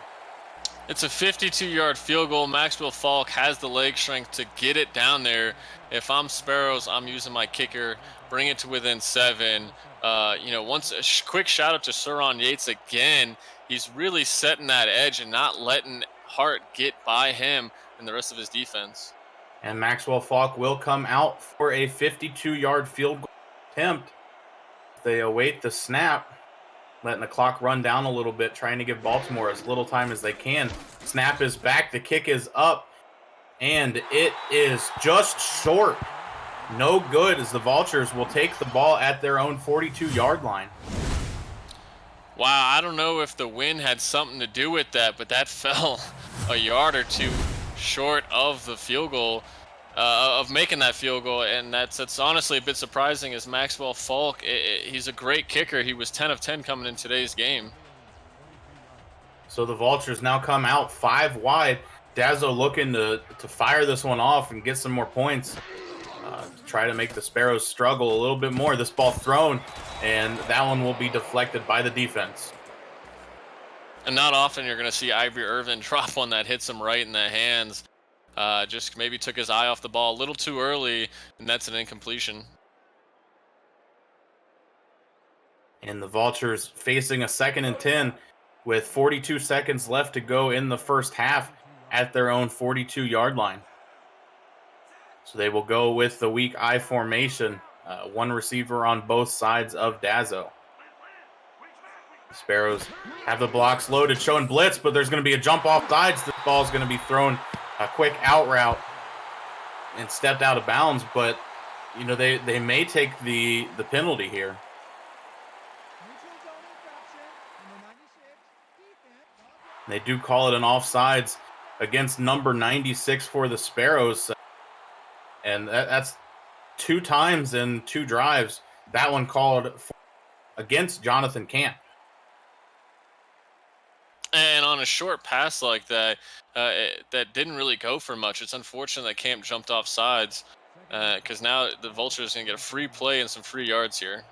It's a 52-yard field goal. Maxwell Falk has the leg strength to get it down there. If I'm Sparrows, I'm using my kicker, bring it to within 7. Once a quick shout out to Suron Yates again. He's really setting that edge and not letting Hart get by him and the rest of his defense. And Maxwell Falk will come out for a 52-yard field goal attempt. They await the snap, letting the clock run down a little bit, trying to give Baltimore as little time as they can. Snap is back, the kick is up, and it is just short. No good, as the Vultures will take the ball at their own 42-yard line. Wow, I don't know if the wind had something to do with that, but that fell a yard or two short of the field goal, of making that field goal, and that's honestly a bit surprising. As Maxwell Falk, he's a great kicker. He was 10 of 10 coming in today's game. So the Vultures now come out 5 wide. Dazzo looking to fire this one off and get some more points. To try to make the Sparrows struggle a little bit more. This ball thrown, and that one will be deflected by the defense. And not often you're going to see Ivory Irvin drop one that hits him right in the hands. Just maybe took his eye off the ball a little too early, and that's an incompletion. And the Vultures facing a 2nd and 10 with 42 seconds left to go in the first half at their own 42-yard line. So they will go with the weak I formation, one receiver on both sides of Dazzo. The Sparrows have the blocks loaded, showing blitz, but there's going to be a jump off sides. This ball is going to be thrown a quick out route and stepped out of bounds, but they may take the penalty here. They do call it an offsides against number 96 for the Sparrows. And that's 2 times in 2 drives. That one called against Jonathan Camp. And on a short pass like that, that didn't really go for much. It's unfortunate that Camp jumped off sides, because now the Vultures are going to get a free play and some free yards here.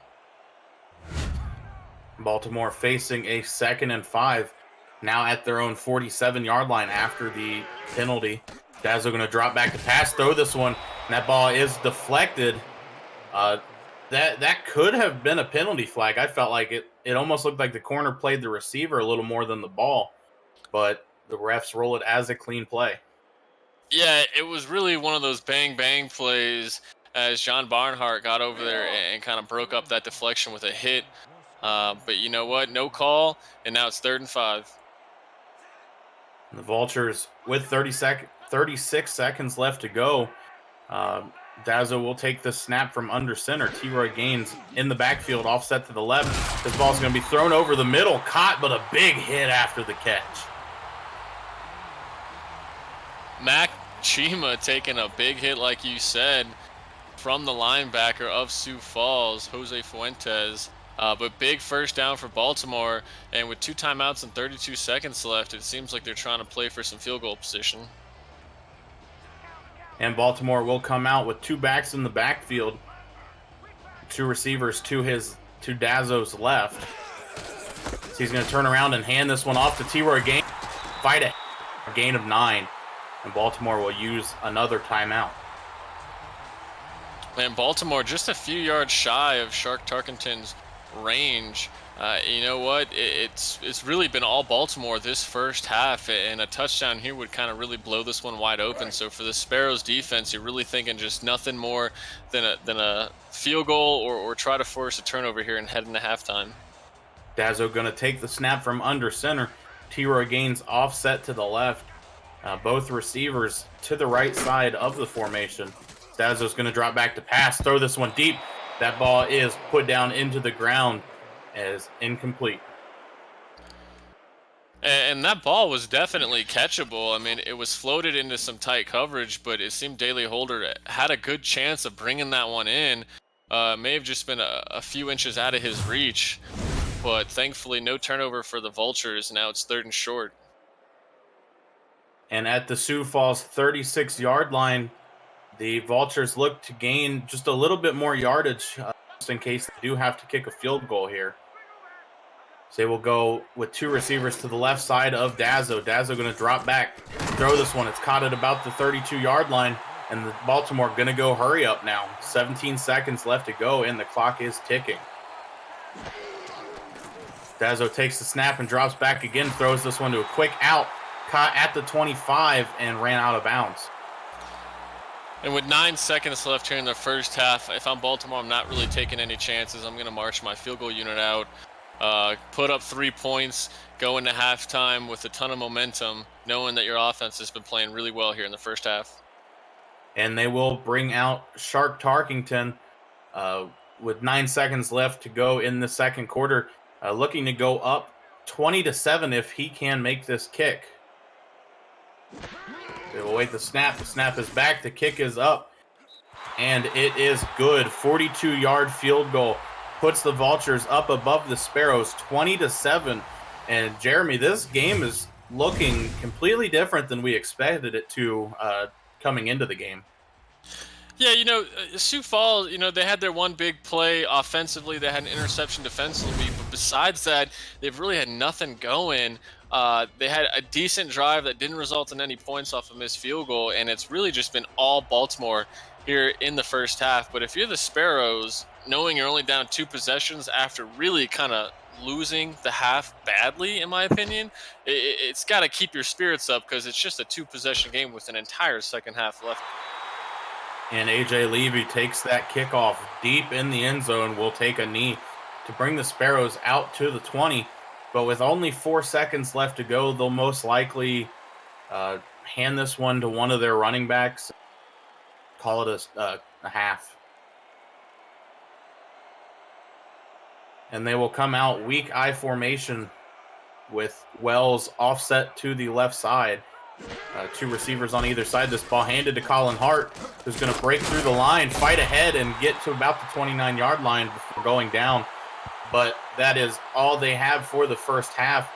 Baltimore facing a 2nd and 5, now at their own 47-yard line after the penalty. Dazzo going to drop back to pass, throw this one, and that ball is deflected. That could have been a penalty flag. I felt like it almost looked like the corner played the receiver a little more than the ball, but the refs roll it as a clean play. Yeah, it was really one of those bang plays as John Barnhart got over there and kind of broke up that deflection with a hit. But you know what? No call, and now it's 3rd and 5. The Vultures with 36 seconds left to go. Dazzo will take the snap from under center. T-Roy Gaines in the backfield, offset to the left. This ball's going to be thrown over the middle, caught, but a big hit after the catch. Mac Chima taking a big hit, like you said, from the linebacker of Sioux Falls, Jose Fuentes. But big first down for Baltimore, and with 2 timeouts and 32 seconds left, it seems like they're trying to play for some field goal position. And Baltimore will come out with 2 backs in the backfield, 2 receivers to Dazzo's left. So he's going to turn around and hand this one off to T-Roy Gaines. Fight a gain of 9, and Baltimore will use another timeout. And Baltimore just a few yards shy of Shark Tarkenton's range. You know what? It's really been all Baltimore this first half, and a touchdown here would kind of really blow this one wide open. So for the Sparrows defense, you're really thinking just nothing more than a field goal or try to force a turnover here and head into halftime. Dazzo going to take the snap from under center. T-Roy Gaines offset to the left. Both receivers to the right side of the formation. Dazzo's going to drop back to pass, throw this one deep. That ball is put down into the ground as incomplete. And that ball was definitely catchable. I mean, it was floated into some tight coverage, but it seemed Daley Holder had a good chance of bringing that one in. May have just been a few inches out of his reach, but thankfully no turnover for the Vultures. Now it's 3rd and short. And at the Sioux Falls 36-yard line, the Vultures look to gain just a little bit more yardage, just in case they do have to kick a field goal here. So they will go with two receivers to the left side of Dazzo. Dazzo going to drop back, throw this one. It's caught at about the 32-yard line, and the Baltimore going to go hurry up now. 17 seconds left to go, and the clock is ticking. Dazzo takes the snap and drops back again, throws this one to a quick out, caught at the 25 and ran out of bounds. And with 9 seconds left here in the first half, if I'm Baltimore, I'm not really taking any chances. I'm going to march my field goal unit out, put up 3 points, go into halftime with a ton of momentum, knowing that your offense has been playing really well here in the first half. And they will bring out Shark Tarkington with 9 seconds left to go in the second quarter, looking to go up 20-7 if he can make this kick. They will wait the snap. The snap is back. The kick is up. And it is good. 42-yard field goal. Puts the Vultures up above the Sparrows 20-7. And Jeremy, this game is looking completely different than we expected it to coming into the game. Yeah, Sioux Falls, they had their one big play offensively. They had an interception defensively. But besides that, they've really had nothing going. They had a decent drive that didn't result in any points off a missed field goal. And it's really just been all Baltimore here in the first half. But if you're the Sparrows, knowing you're only down 2 possessions after really kind of losing the half badly, in my opinion, it's got to keep your spirits up because it's just a 2-possession game with an entire second half left. And A.J. Levy takes that kickoff deep in the end zone, will take a knee to bring the Sparrows out to the 20. But with only 4 seconds left to go, they'll most likely hand this one to one of their running backs, call it a half. And they will come out weak I formation with Wells offset to the left side. 2 receivers on either side. This ball handed to Colin Hart, who's going to break through the line, fight ahead, and get to about the 29-yard line before going down. But that is all they have for the first half.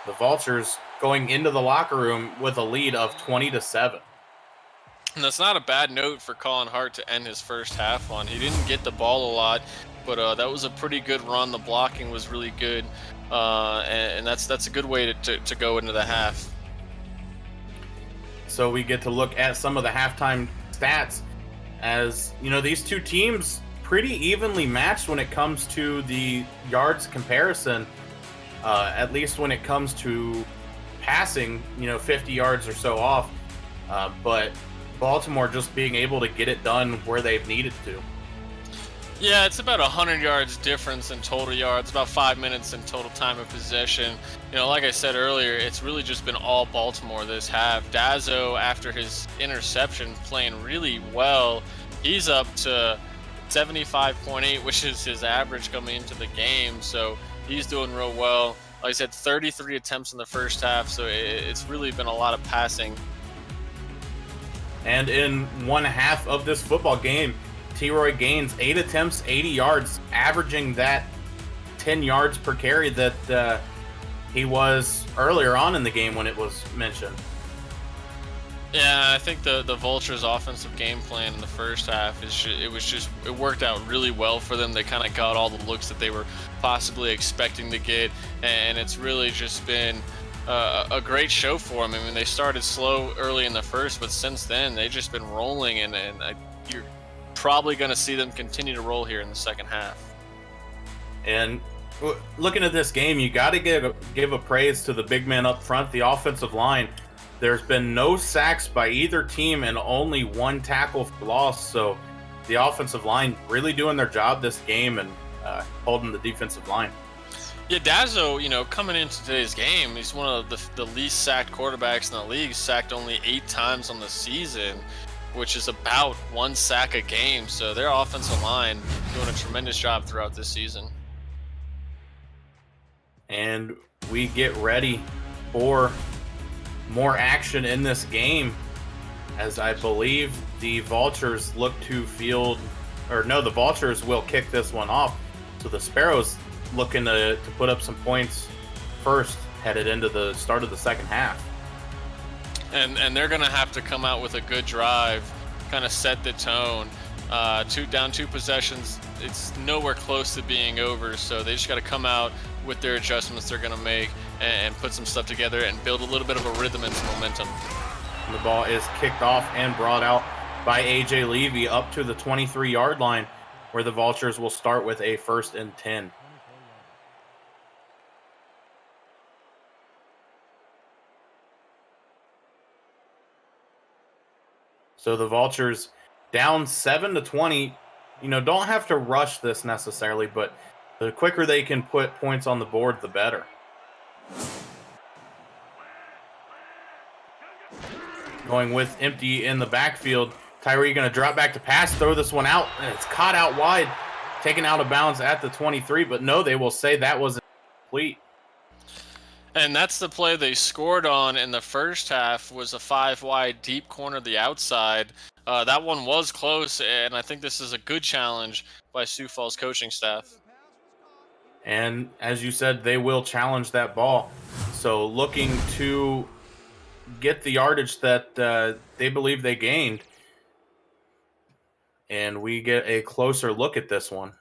The Vultures going into the locker room with a lead of 20-7. And that's not a bad note for Colin Hart to end his first half on. He didn't get the ball a lot, but that was a pretty good run. The blocking was really good, and that's a good way to go into the half. So we get to look at some of the halftime stats. As these two teams pretty evenly matched when it comes to the yards comparison, at least when it comes to passing, 50 yards or so off. But Baltimore just being able to get it done where they've needed to. Yeah, it's about 100 yards difference in total yards, about 5 minutes in total time of possession. Like I said earlier, it's really just been all Baltimore this half. Dazzo, after his interception, playing really well. He's up to 75.8, which is his average coming into the game. So he's doing real well. Like I said, 33 attempts in the first half, so it's really been a lot of passing. And in one half of this football game, T-Roy gains 8 attempts, 80 yards, averaging that 10 yards per carry that he was earlier on in the game when it was mentioned. Yeah, I think the Vultures' offensive game plan in the first half it worked out really well for them. They kind of got all the looks that they were possibly expecting to get, and it's really just been a great show for them. I mean, they started slow early in the first, but since then they've just been rolling, and you're probably going to see them continue to roll here in the second half. And looking at this game, you got to give a praise to the big men up front, the offensive line. There's been no sacks by either team and only 1 tackle for loss. So the offensive line really doing their job this game and holding the defensive line. Yeah, Dazzo, coming into today's game, he's one of the least sacked quarterbacks in the league, sacked only 8 times on the season, which is about 1 sack a game. So their offensive line doing a tremendous job throughout this season. And we get ready for more action in this game, as I believe the Vultures look to field, or no, the Vultures will kick this one off. So the Sparrows looking to put up some points first, headed into the start of the second half. And they're going to have to come out with a good drive, kind of set the tone. 2 possessions, it's nowhere close to being over, so they just got to come out with their adjustments they're going to make and put some stuff together and build a little bit of a rhythm and some momentum. The ball is kicked off and brought out by A.J. Levy up to the 23-yard line, where the Vultures will start with a 1st and 10. So the Vultures down 7-20, don't have to rush this necessarily, but the quicker they can put points on the board, the better. Going with empty in the backfield. Tyree going to drop back to pass, throw this one out, and it's caught out wide, taken out of bounds at the 23, but no, they will say that wasn't complete. And that's the play they scored on in the first half, was a 5-wide deep corner to the outside. That one was close, and I think this is a good challenge by Sioux Falls coaching staff. And as you said, they will challenge that ball. So looking to get the yardage that they believe they gained. And we get a closer look at this one.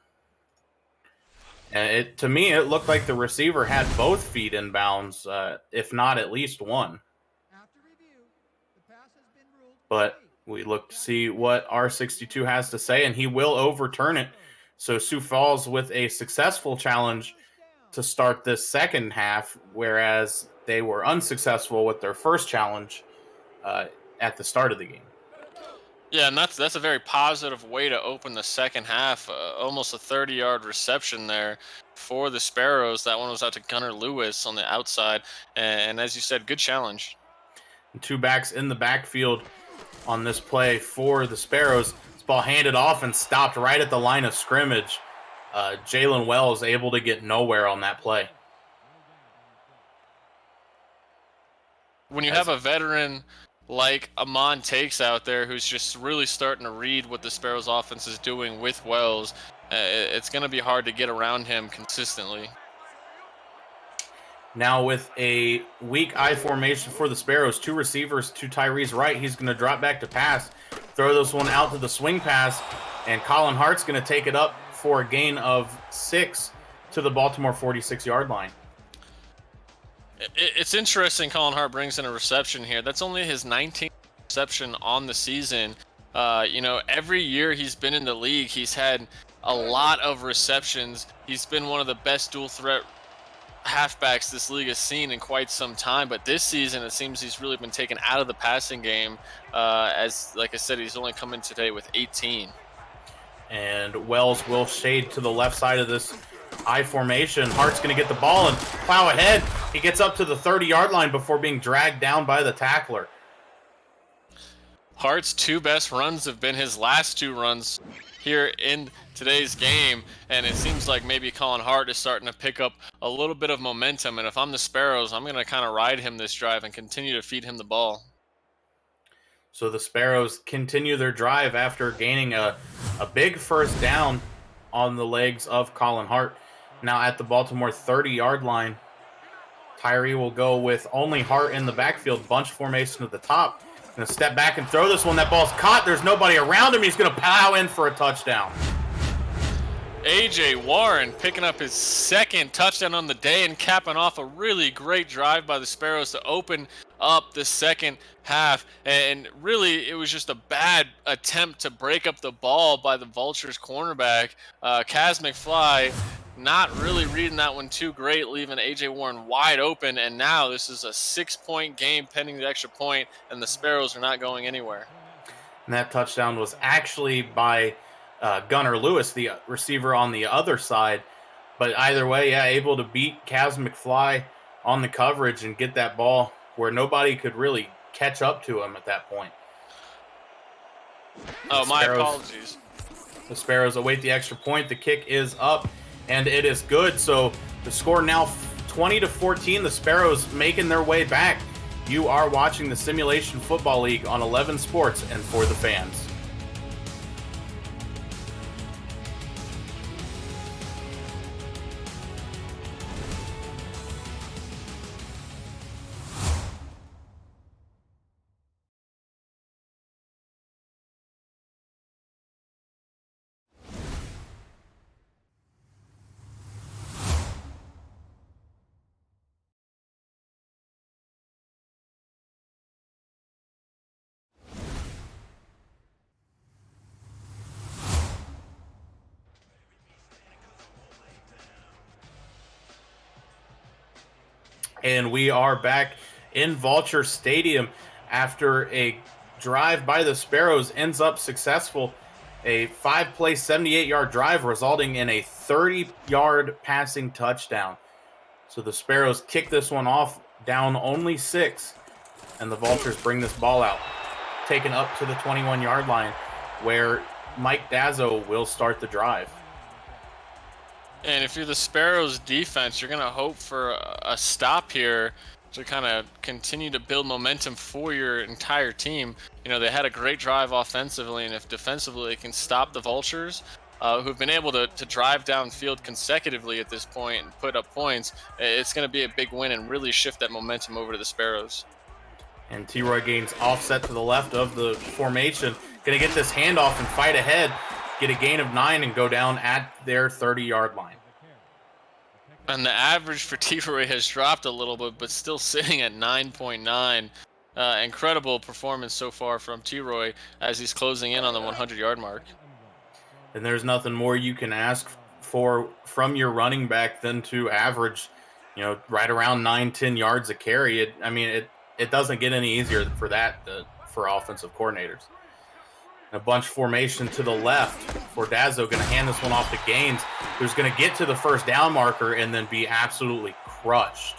And to me, it looked like the receiver had both feet in bounds, if not at least one. But we look to see what R62 has to say, and he will overturn it. So Sioux Falls with a successful challenge to start this second half, whereas they were unsuccessful with their first challenge at the start of the game. Yeah, and that's a very positive way to open the second half. Almost a 30-yard reception there for the Sparrows. That one was out to Gunnar Lewis on the outside, and as you said, good challenge. Two backs in the backfield on this play for the Sparrows. This ball handed off and stopped right at the line of scrimmage. Jalen Wells able to get nowhere on that play. When you have a veteran like Amon Takes out there, who's just really starting to read what the Sparrows offense is doing with Wells, it's going to be hard to get around him consistently. Now with a weak I formation for the Sparrows, two receivers to Tyree's right. He's going to drop back to pass, throw this one out to the swing pass, and Colin Hart's going to take it up for a gain of 6 to the Baltimore 46-yard line. It's interesting Colin Hart brings in a reception here. That's only his 19th reception on the season. Every year he's been in the league, he's had a lot of receptions. He's been one of the best dual threat halfbacks this league has seen in quite some time, but this season it seems he's really been taken out of the passing game, as like I said, he's only come in today with 18. And Wells will shade to the left side of this I formation. Hart's going to get the ball and plow ahead. He gets up to the 30-yard line before being dragged down by the tackler. Hart's two best runs have been his last two runs here in today's game, and it seems like maybe Colin Hart is starting to pick up a little bit of momentum, and if I'm the Sparrows, I'm going to kind of ride him this drive and continue to feed him the ball. So the Sparrows continue their drive after gaining a big first down on the legs of Colin Hart. Now at the Baltimore 30-yard line, Tyree will go with only Hart in the backfield, bunch formation at the top. Going to step back and throw this one. That ball's caught. There's nobody around him. He's going to plow in for a touchdown. A.J. Warren picking up his second touchdown on the day and capping off a really great drive by the Sparrows to open up the second half. And really, it was just a bad attempt to break up the ball by the Vultures cornerback. Kaz McFly not really reading that one too great, leaving A.J. Warren wide open. And now this is a 6-point game pending the extra point, and the Sparrows are not going anywhere. And that touchdown was actually by Gunnar Lewis, the receiver on the other side. But either way, yeah, able to beat Kaz McFly on the coverage and get that ball where nobody could really catch up to him at that point. Oh, my apologies. The Sparrows await the extra point. The kick is up, and it is good. So the score now 20-14. The Sparrows making their way back. You are watching the Simulation Football League on 11 Sports and for the fans. And we are back in Vulture Stadium after a drive by the Sparrows ends up successful. A five-play, 78-yard drive resulting in a 30-yard passing touchdown. So the Sparrows kick this one off down only 6, and the Vultures bring this ball out, taken up to the 21-yard line, where Mike Dazzo will start the drive. And if you're the Sparrows defense, you're going to hope for a stop here to kind of continue to build momentum for your entire team. You know, they had a great drive offensively, and if defensively they can stop the Vultures, who've been able to drive downfield consecutively at this point and put up points, it's going to be a big win and really shift that momentum over to the Sparrows. And T-Roy Gaines offset to the left of the formation. Going to get this handoff and fight ahead, get a gain of 9, and go down at their 30-yard line. And the average for T-Roy has dropped a little bit, but still sitting at 9.9. Incredible performance so far from T-Roy as he's closing in on the 100-yard mark. And there's nothing more you can ask for from your running back than to average, right around 9-10 yards a carry. It doesn't get any easier for that for offensive coordinators. A bunch formation to the left for Dazzo, going to hand this one off to Gaines, who's going to get to the first down marker and then be absolutely crushed.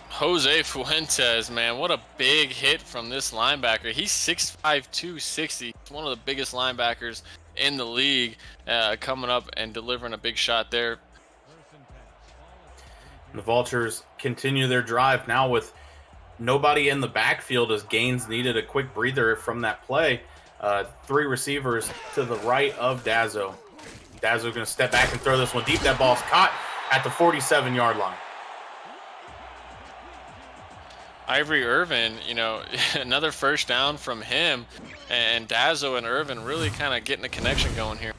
Jose Fuentes, man, what a big hit from this linebacker. He's 6'5", 260. One of the biggest linebackers in the league, coming up and delivering a big shot there. The Vultures continue their drive now with nobody in the backfield as Gaines needed a quick breather from that play. 3 receivers to the right of Dazzo. Dazzo going to step back and throw this one deep. That ball's caught at the 47-yard line. Ivory Irvin, another first down from him, and Dazzo and Irvin really kind of getting the connection going here.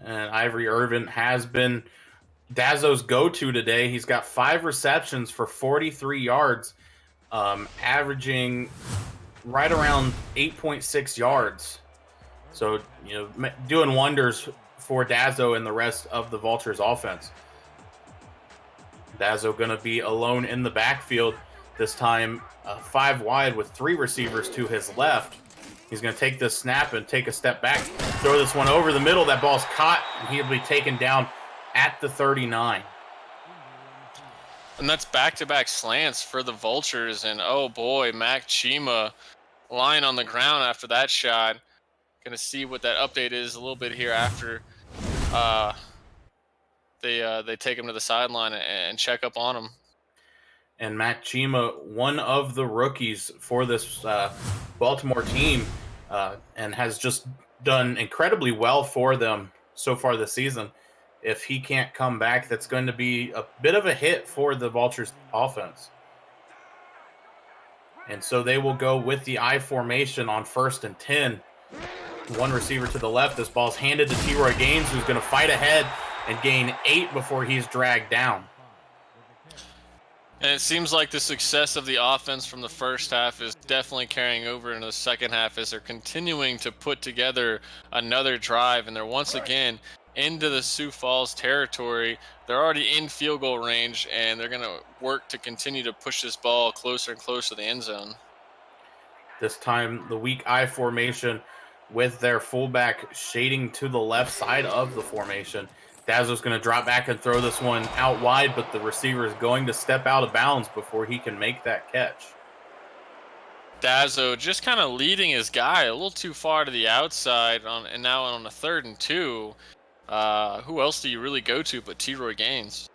And Ivory Irvin has been Dazzo's go-to today. He's got 5 receptions for 43 yards, averaging right around 8.6 yards. So, doing wonders for Dazzo and the rest of the Vultures offense. Dazzo going to be alone in the backfield this time, 5 wide with 3 receivers to his left. He's going to take this snap and take a step back, throw this one over the middle. That ball's caught, and he'll be taken down at the 39. And that's back-to-back slants for the Vultures. And, oh, boy, Mac Chima lying on the ground after that shot. Going to see what that update is a little bit here after they take him to the sideline and check up on him. And Mac Chima, one of the rookies for this Baltimore team, and has just done incredibly well for them so far this season. If he can't come back, that's going to be a bit of a hit for the Vultures offense. And so they will go with the I formation on 1st and 10. 1 receiver to the left. This ball's handed to T-Roy Gaines, who's going to fight ahead and gain 8 before he's dragged down. And it seems like the success of the offense from the first half is definitely carrying over into the second half as they're continuing to put together another drive, and they're once again into the Sioux Falls territory. They're already in field goal range, and they're going to work to continue to push this ball closer and closer to the end zone. This time, the weak I formation with their fullback shading to the left side of the formation. Dazzo's going to drop back and throw this one out wide, but the receiver is going to step out of bounds before he can make that catch. Dazzo just kind of leading his guy a little too far to the outside, and now on a 3rd and 2. Who else do you really go to but T-Roy Gaines?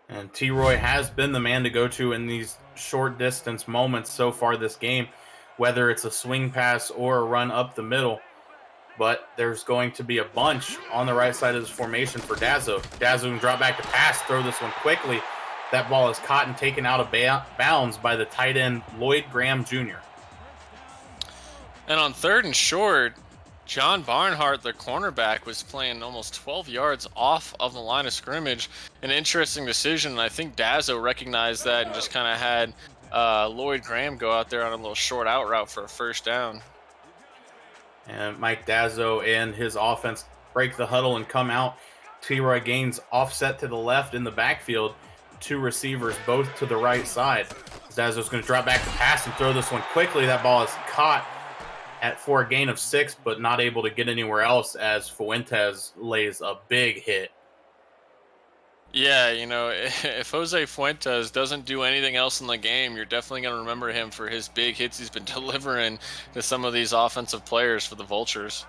And T-Roy has been the man to go to in these short distance moments so far this game, whether it's a swing pass or a run up the middle. But there's going to be a bunch on the right side of this formation for Dazzo. Dazzo can drop back to pass, throw this one quickly. That ball is caught and taken out of bounds by the tight end, Lloyd Graham Jr. And on 3rd and short, John Barnhart, the cornerback, was playing almost 12 yards off of the line of scrimmage. An interesting decision, and I think Dazzo recognized that and just kind of had Lloyd Graham go out there on a little short out route for a first down. And Mike Dazzo and his offense break the huddle and come out T-Roy Gaines offset to the left in the backfield. Two receivers both to the right side. Zazo's going to drop back the pass and throw this one quickly. That ball is caught for a gain of 6, but not able to get anywhere else as Fuentes lays a big hit. Yeah, you know, if Jose Fuentes doesn't do anything else in the game, you're definitely going to remember him for his big hits he's been delivering to some of these offensive players for the Vultures.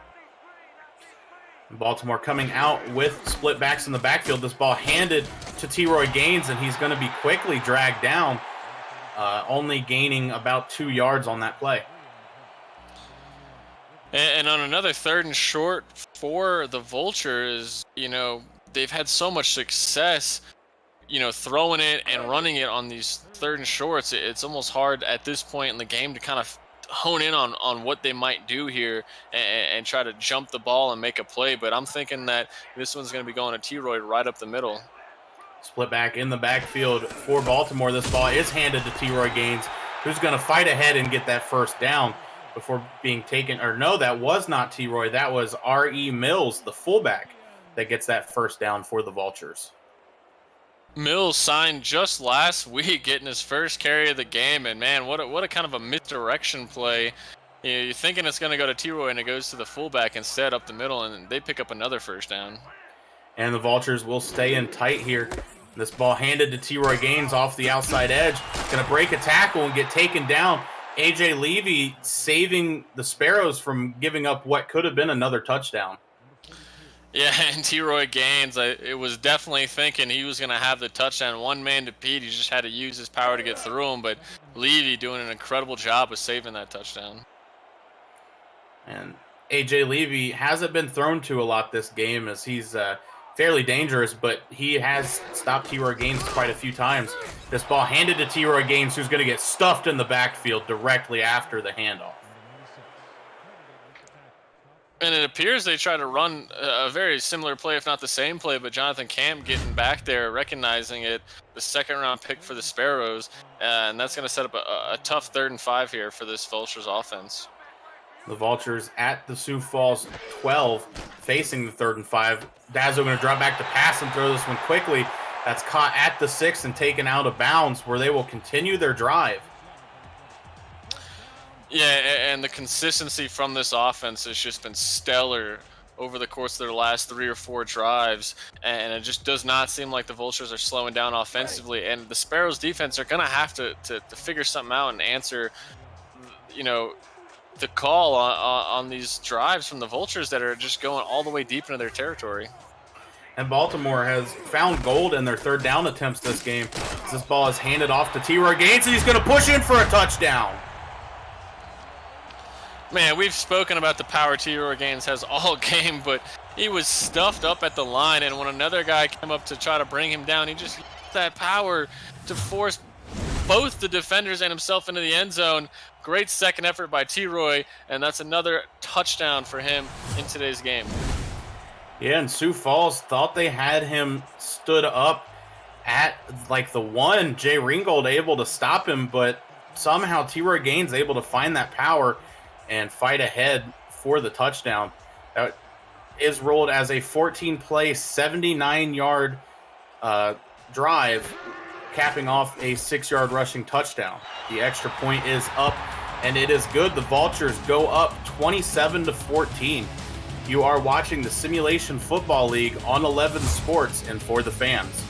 Baltimore coming out with split backs in the backfield. This ball handed to T-Roy Gaines, and he's going to be quickly dragged down, only gaining about 2 yards on that play. And on another 3rd and short for the Vultures, you know, they've had so much success, you know, throwing it and running it on these 3rd and shorts. It's almost hard at this point in the game to kind of hone in on what they might do here and try to jump the ball and make a play. But I'm thinking that this one's going to be going to T-Roy right up the middle. Split back in the backfield for Baltimore. This ball is handed to T-Roy Gaines, who's going to fight ahead and get that first down before being taken. Or no, that was not T-Roy. That was R.E. Mills, the fullback, that gets that first down for the Vultures. Mills signed just last week, getting his first carry of the game, and man, what a kind of a misdirection play. You know, you're thinking it's going to go to T-Roy, and it goes to the fullback instead up the middle, and they pick up another first down. And the Vultures will stay in tight here. This ball handed to T-Roy Gaines off the outside edge. Going to break a tackle and get taken down. A.J. Levy saving the Sparrows from giving up what could have been another touchdown. Yeah, and T-Roy Gaines, it was definitely thinking he was going to have the touchdown. One man to beat, he just had to use his power to get through him, but Levy doing an incredible job of saving that touchdown. And A.J. Levy hasn't been thrown to a lot this game as he's fairly dangerous, but he has stopped T-Roy Gaines quite a few times. This ball handed to T-Roy Gaines, who's going to get stuffed in the backfield directly after the handoff. And it appears they try to run a very similar play, if not the same play, but Jonathan Camp getting back there, recognizing it, the 2nd-round pick for the Sparrows, and that's going to set up a tough 3rd and 5 here for this Vultures offense. The Vultures at the Sioux Falls 12, facing the 3rd and 5. Dazzo going to drop back to pass and throw this one quickly. That's caught at the 6 and taken out of bounds, where they will continue their drive. Yeah, and the consistency from this offense has just been stellar over the course of their last 3 or 4 drives, and it just does not seem like the Vultures are slowing down offensively. And the Sparrows defense are going to have to figure something out and answer, you know, the call on these drives from the Vultures that are just going all the way deep into their territory. And Baltimore has found gold in their 3rd down attempts this game. This ball is handed off to T-Roy Gaines, and he's going to push in for a touchdown. Man, we've spoken about the power T-Roy Gaines has all game, but he was stuffed up at the line, and when another guy came up to try to bring him down, he just used that power to force both the defenders and himself into the end zone. Great second effort by T-Roy, and that's another touchdown for him in today's game. Yeah, and Sioux Falls thought they had him stood up at like the 1. Jay Ringgold able to stop him, but somehow T-Roy Gaines able to find that power and fight ahead for the touchdown. That is rolled as a 14-play, 79-yard drive, capping off a 6-yard rushing touchdown. The extra point is up, and it is good. The Vultures go up 27-14. You are watching the Simulation Football League on 11 Sports and for the fans.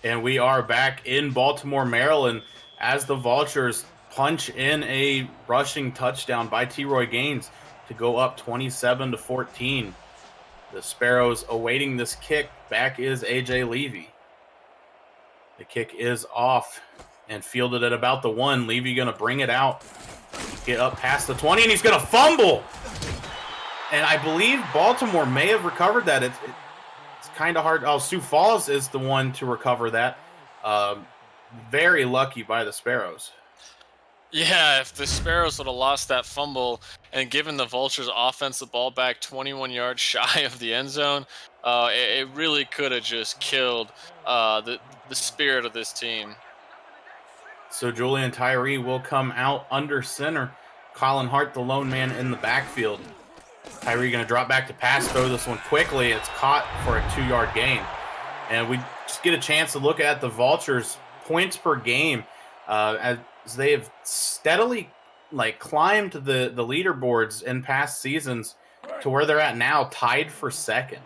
And we are back in Baltimore, Maryland, as the Vultures punch in a rushing touchdown by T-Roy Gaines to go up 27-14. The Sparrows awaiting this kick. Back is A.J. Levy. The kick is off and fielded at about the 1. Levy going to bring it out get up past the 20, and he's going to fumble. And I believe Baltimore may have recovered that. It's kind of hard. Oh, Sioux Falls is the one to recover that. Very lucky by the Sparrows. Yeah, if the Sparrows would have lost that fumble and given the Vultures offense the ball back 21 yards shy of the end zone, it really could have just killed the spirit of this team. So Julian Tyree will come out under center. Colin Hart, the lone man in the backfield. Tyree going to drop back to pass, throw this one quickly. It's caught for a 2-yard gain. And we just get a chance to look at the Vultures' points per game as they have steadily climbed the leaderboards in past seasons to where they're at now, tied for second.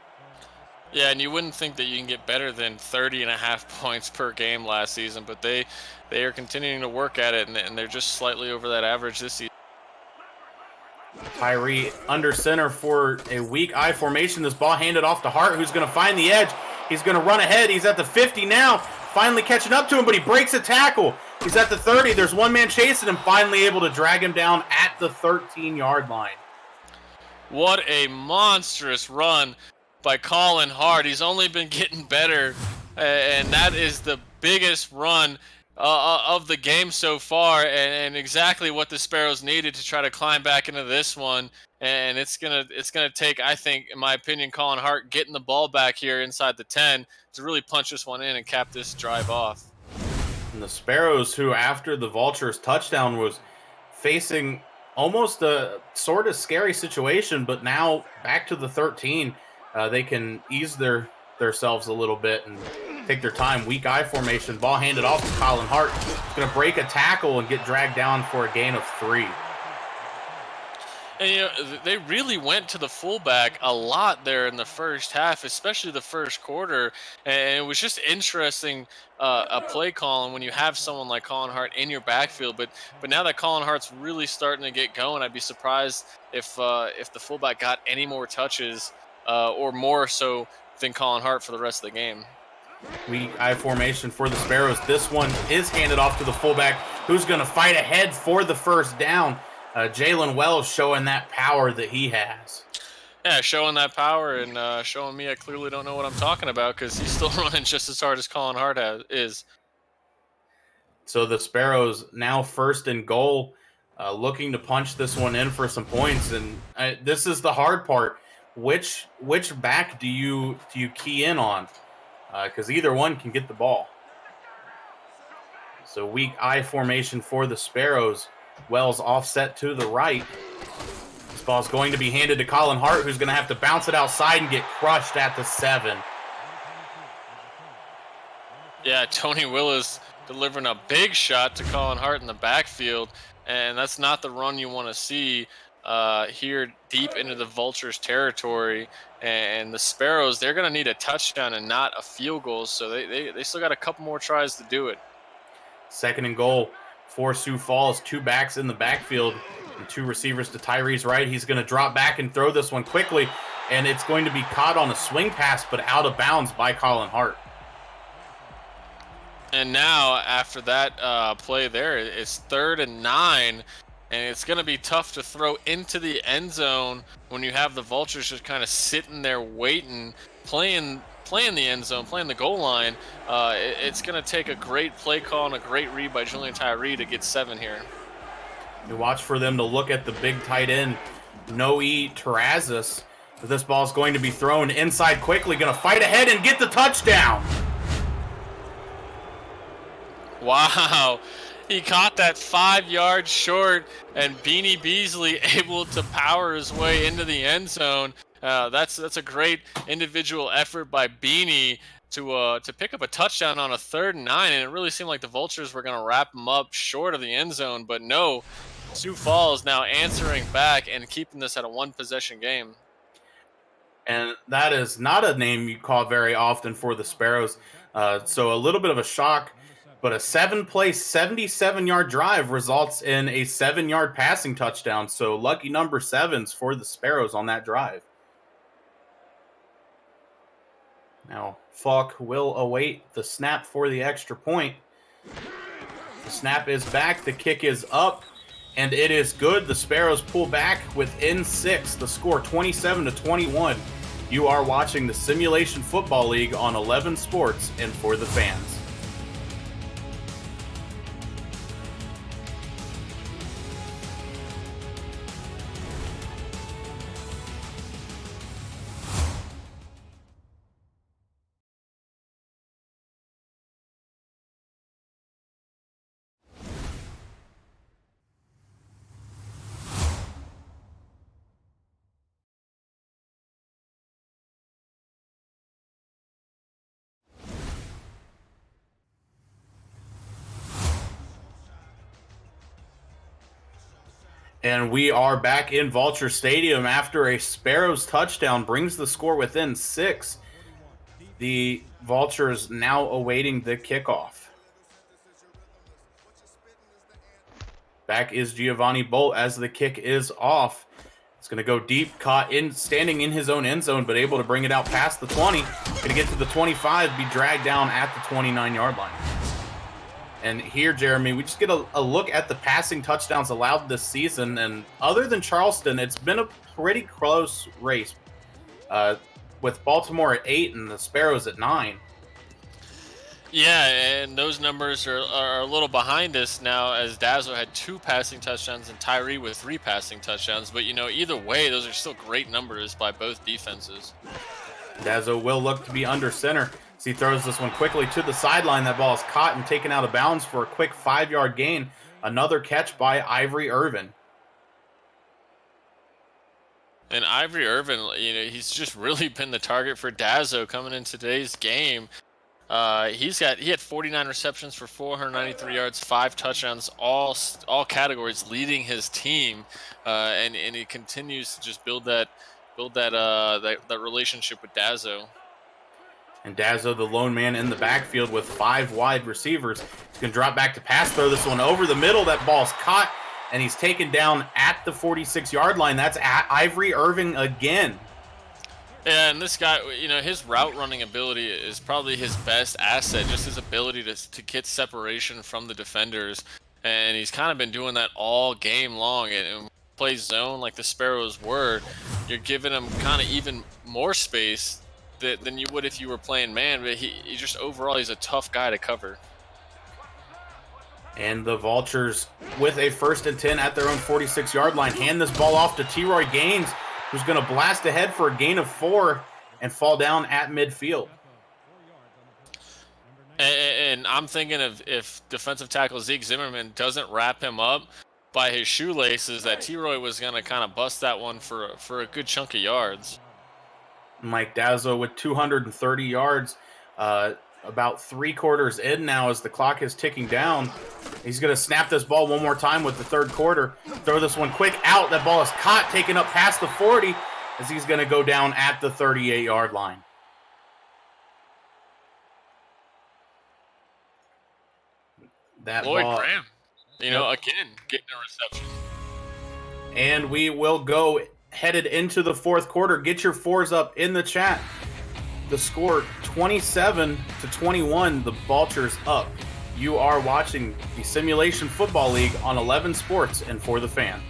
Yeah, and you wouldn't think that you can get better than 30.5 points per game last season, but they are continuing to work at it, and they're just slightly over that average this season. Tyree under center for a weak I formation. This ball handed off to Hart, who's going to find the edge. He's going to run ahead. He's at the 50 now, finally catching up to him, but he breaks a tackle. He's at the 30. There's one man chasing him, finally able to drag him down at the 13-yard line. What a monstrous run by Colin Hart. He's only been getting better, and that is the biggest run of the game so far, and exactly what the Sparrows needed to try to climb back into this one. And it's gonna take, I think, in my opinion, Colin Hart getting the ball back here inside the 10 to really punch this one in and cap this drive off. And the Sparrows, who after the Vultures touchdown was facing almost a sort of scary situation, but now back to the 13, they can ease themselves a little bit and take their time. Weak I formation, ball handed off to Colin Hart. He's going to break a tackle and get dragged down for a gain of 3. And they really went to the fullback a lot there in the first half, especially the first quarter. And it was just interesting a play calling when you have someone like Colin Hart in your backfield. But now that Colin Hart's really starting to get going, I'd be surprised if the fullback got any more touches or more so than Colin Hart for the rest of the game. Weak I formation for the Sparrows. This one is handed off to the fullback, who's going to fight ahead for the first down. Jalen Wells showing that power that he has. Yeah, showing that power and showing me I clearly don't know what I'm talking about because he's still running just as hard as Colin Hart is. So the Sparrows now first and goal, looking to punch this one in for some points. And this is the hard part. Which back do you key in on? Because either one can get the ball. So weak I formation for the Sparrows. Wells offset to the right. This ball is going to be handed to Colin Hart, who's going to have to bounce it outside and get crushed at the 7. Yeah, Tony Willis delivering a big shot to Colin Hart in the backfield, and that's not the run you want to see here deep into the Vultures territory. And the Sparrows, they're going to need a touchdown and not a field goal, so they still got a couple more tries to do it. Second and goal for Sioux Falls. 2 backs in the backfield and 2 receivers to Tyree's right. He's going to drop back and throw this one quickly, and it's going to be caught on a swing pass but out of bounds by Colin Hart. And now after that play there, it's 3rd and 9, and it's going to be tough to throw into the end zone when you have the Vultures just kind of sitting there waiting, playing the end zone, playing the goal line. It's going to take a great play call and a great read by Julian Tyree to get 7 here. You watch for them to look at the big tight end, Noe Terrazas. This ball is going to be thrown inside quickly, going to fight ahead and get the touchdown. Wow. He caught that 5 yards short, and Beanie Beasley able to power his way into the end zone. That's a great individual effort by Beanie to pick up a touchdown on a 3rd and 9, and it really seemed like the Vultures were going to wrap him up short of the end zone, but no. Sioux Falls now answering back and keeping this at a 1-possession game. And that is not a name you call very often for the Sparrows. So a little bit of a shock, but a 7-play, 77-yard drive results in a 7-yard passing touchdown. So lucky number 7s for the Sparrows on that drive. Now, Falk will await the snap for the extra point. The snap is back. The kick is up. And it is good. The Sparrows pull back within 6. The score 27-21. You are watching the Simulation Football League on 11 Sports and for the fans. And we are back in Vulture Stadium after a Sparrows touchdown brings the score within 6. The Vultures now awaiting the kickoff. Back is Giovanni Bolt as the kick is off. It's going to go deep, caught in, standing in his own end zone, but able to bring it out past the 20. Going to get to the 25, be dragged down at the 29-yard line. And here, Jeremy, we just get a look at the passing touchdowns allowed this season. And other than Charleston, it's been a pretty close race with Baltimore at 8 and the Sparrows at 9. Yeah, and those numbers are a little behind us now, as Dazo had 2 passing touchdowns and Tyree with 3 passing touchdowns. But, either way, those are still great numbers by both defenses. Dazo will look to be under center. As he throws this one quickly to the sideline. That ball is caught and taken out of bounds for a quick 5-yard gain. Another catch by Ivory Irvin. And Ivory Irvin, he's just really been the target for Dazo coming in today's game. He had 49 receptions for 493 yards, 5 touchdowns, all categories, leading his team, and he continues to just build that relationship with Dazo. And Dazo, the lone man in the backfield with 5 wide receivers. He's going to drop back to pass, throw this one over the middle. That ball's caught, and he's taken down at the 46-yard line. That's at Ivory Irving again. Yeah, and this guy, his route running ability is probably his best asset, just his ability to get separation from the defenders. And he's kind of been doing that all game long. And play zone like the Sparrows were, you're giving him kind of even more space than you would if you were playing man. But he just overall, he's a tough guy to cover. And the Vultures, with a 1st and 10 at their own 46-yard line, hand this ball off to T-Roy Gaines, who's going to blast ahead for a gain of 4 and fall down at midfield. And I'm thinking if defensive tackle Zeke Zimmerman doesn't wrap him up by his shoelaces, that T-Roy was going to kind of bust that one for a good chunk of yards. Mike Dazo with 230 yards, about 3/4 in now as the clock is ticking down. He's going to snap this ball one more time with the 3rd quarter. Throw this one quick out. That ball is caught, taken up past the 40 as he's going to go down at the 38-yard line. That Lloyd ball, Graham, again, getting a reception. And we will go headed into the 4th quarter. Get your 4s up in the chat. The score 27-21. The Vultures up. You are watching the Simulation Football League on 11 Sports and for the fan.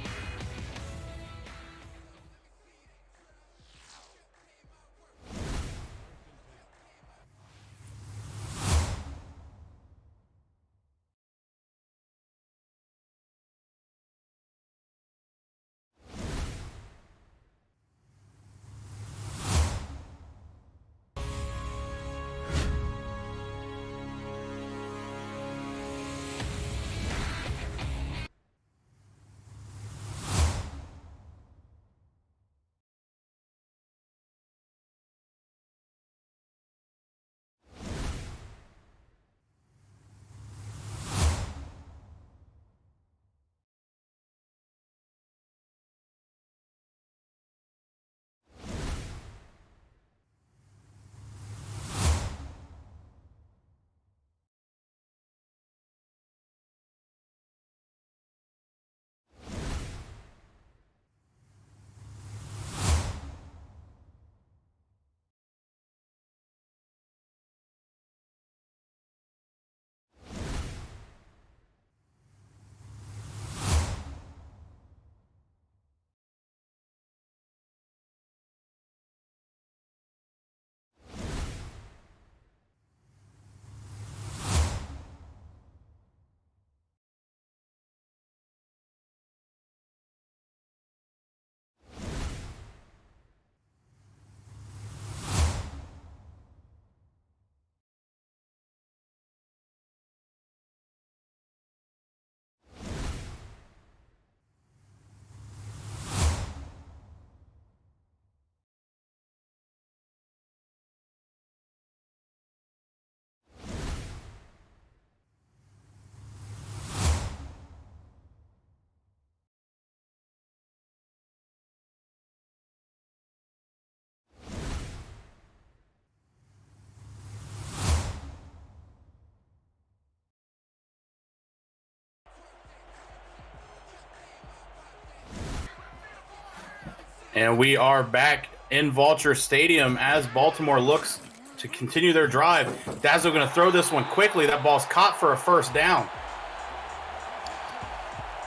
And we are back in Vulture Stadium as Baltimore looks to continue their drive. Dazzle going to throw this one quickly. That ball's caught for a first down.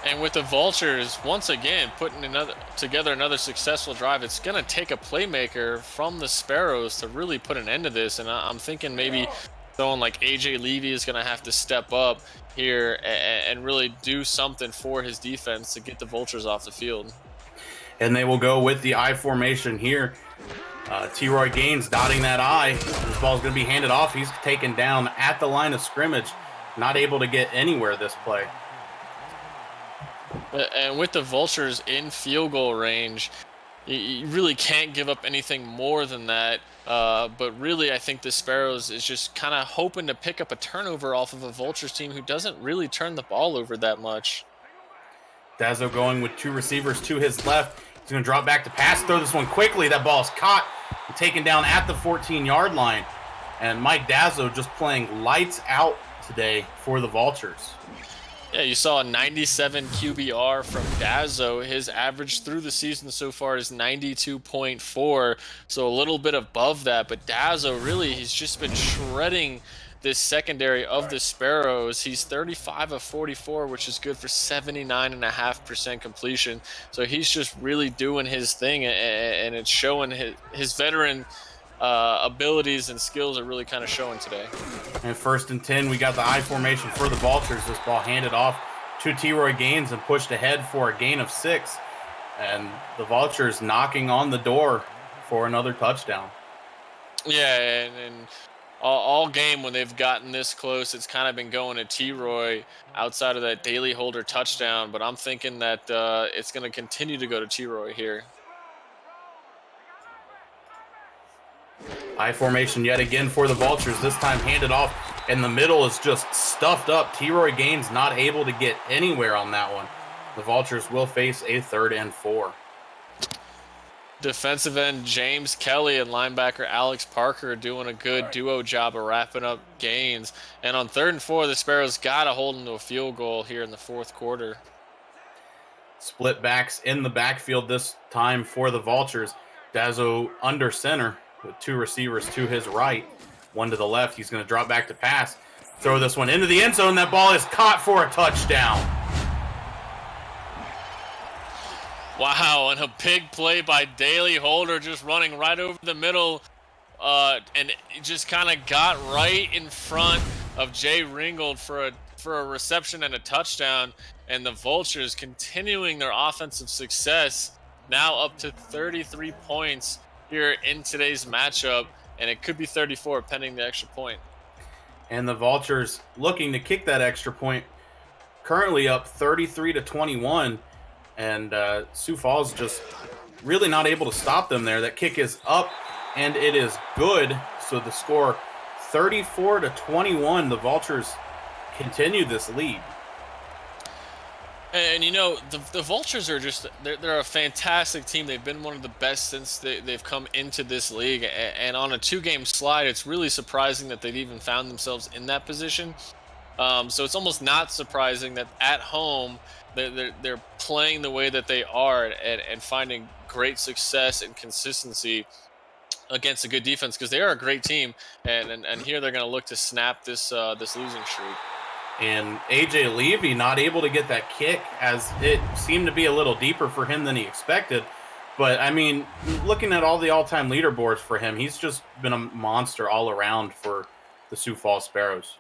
And with the Vultures, once again, putting together another successful drive, it's going to take a playmaker from the Sparrows to really put an end to this. And I'm thinking maybe someone like A.J. Levy is going to have to step up here and really do something for his defense to get the Vultures off the field. And they will go with the I formation here. T-Roy Gaines dotting that I. This ball's going to be handed off. He's taken down at the line of scrimmage. Not able to get anywhere this play. And with the Vultures in field goal range, you really can't give up anything more than that. But really, I think the Sparrows is just kind of hoping to pick up a turnover off of a Vultures team who doesn't really turn the ball over that much. Dazzo going with two receivers to his left. He's going to drop back to pass, throw this one quickly. That ball is caught and taken down at the 14-yard line. And Mike Dazzo just playing lights out today for the Vultures. Yeah, you saw a 97 QBR from Dazzo. His average through the season so far is 92.4, so a little bit above that. But Dazzo, really, he's just been shredding this secondary of the Sparrows. He's 35 of 44, which is good for 79.5% completion. So he's just really doing his thing, and it's showing his veteran abilities and skills are really kind of showing today. And 1st and 10, we got the I formation for the Vultures. This ball handed off to T-Roy Gaines and pushed ahead for a gain of 6. And the Vultures knocking on the door for another touchdown. Yeah, and all game when they've gotten this close, it's kind of been going to T-Roy outside of that Daly Holder touchdown. But I'm thinking that it's going to continue to go to T-Roy here. I formation yet again for the Vultures. This time handed off, and the middle is just stuffed up. T-Roy Gaines not able to get anywhere on that one. The Vultures will face a 3rd and 4. Defensive end James Kelly and linebacker Alex Parker doing a good duo job of wrapping up Gaines. And on 3rd and 4, the Sparrows got to hold them to a field goal here in the 4th quarter. Split backs in the backfield this time for the Vultures. Dazzo under center with 2 receivers to his right, 1 to the left. He's going to drop back to pass, throw this one into the end zone. That ball is caught for a touchdown. Wow, and a big play by Daly Holder, just running right over the middle, and it just kind of got right in front of Jay Ringgold for a reception and a touchdown. And the Vultures continuing their offensive success, now up to 33 points here in today's matchup, and it could be 34 pending the extra point. And the Vultures looking to kick that extra point, currently up 33-21, and Sioux Falls just really not able to stop them there. That kick is up, and it is good. So the score 34-21. The Vultures continue this lead. And you know, the Vultures are just, they're a fantastic team. They've been one of the best since they've come into this league. And on a 2-game slide, it's really surprising that they've even found themselves in that position. So it's almost not surprising that at home, they're playing the way that they are and finding great success and consistency against a good defense, because they are a great team. And here they're going to look to snap this losing streak. And A.J. Levy not able to get that kick, as it seemed to be a little deeper for him than he expected. But, I mean, looking at all the all-time leaderboards for him, he's just been a monster all around for the Sioux Falls Sparrows.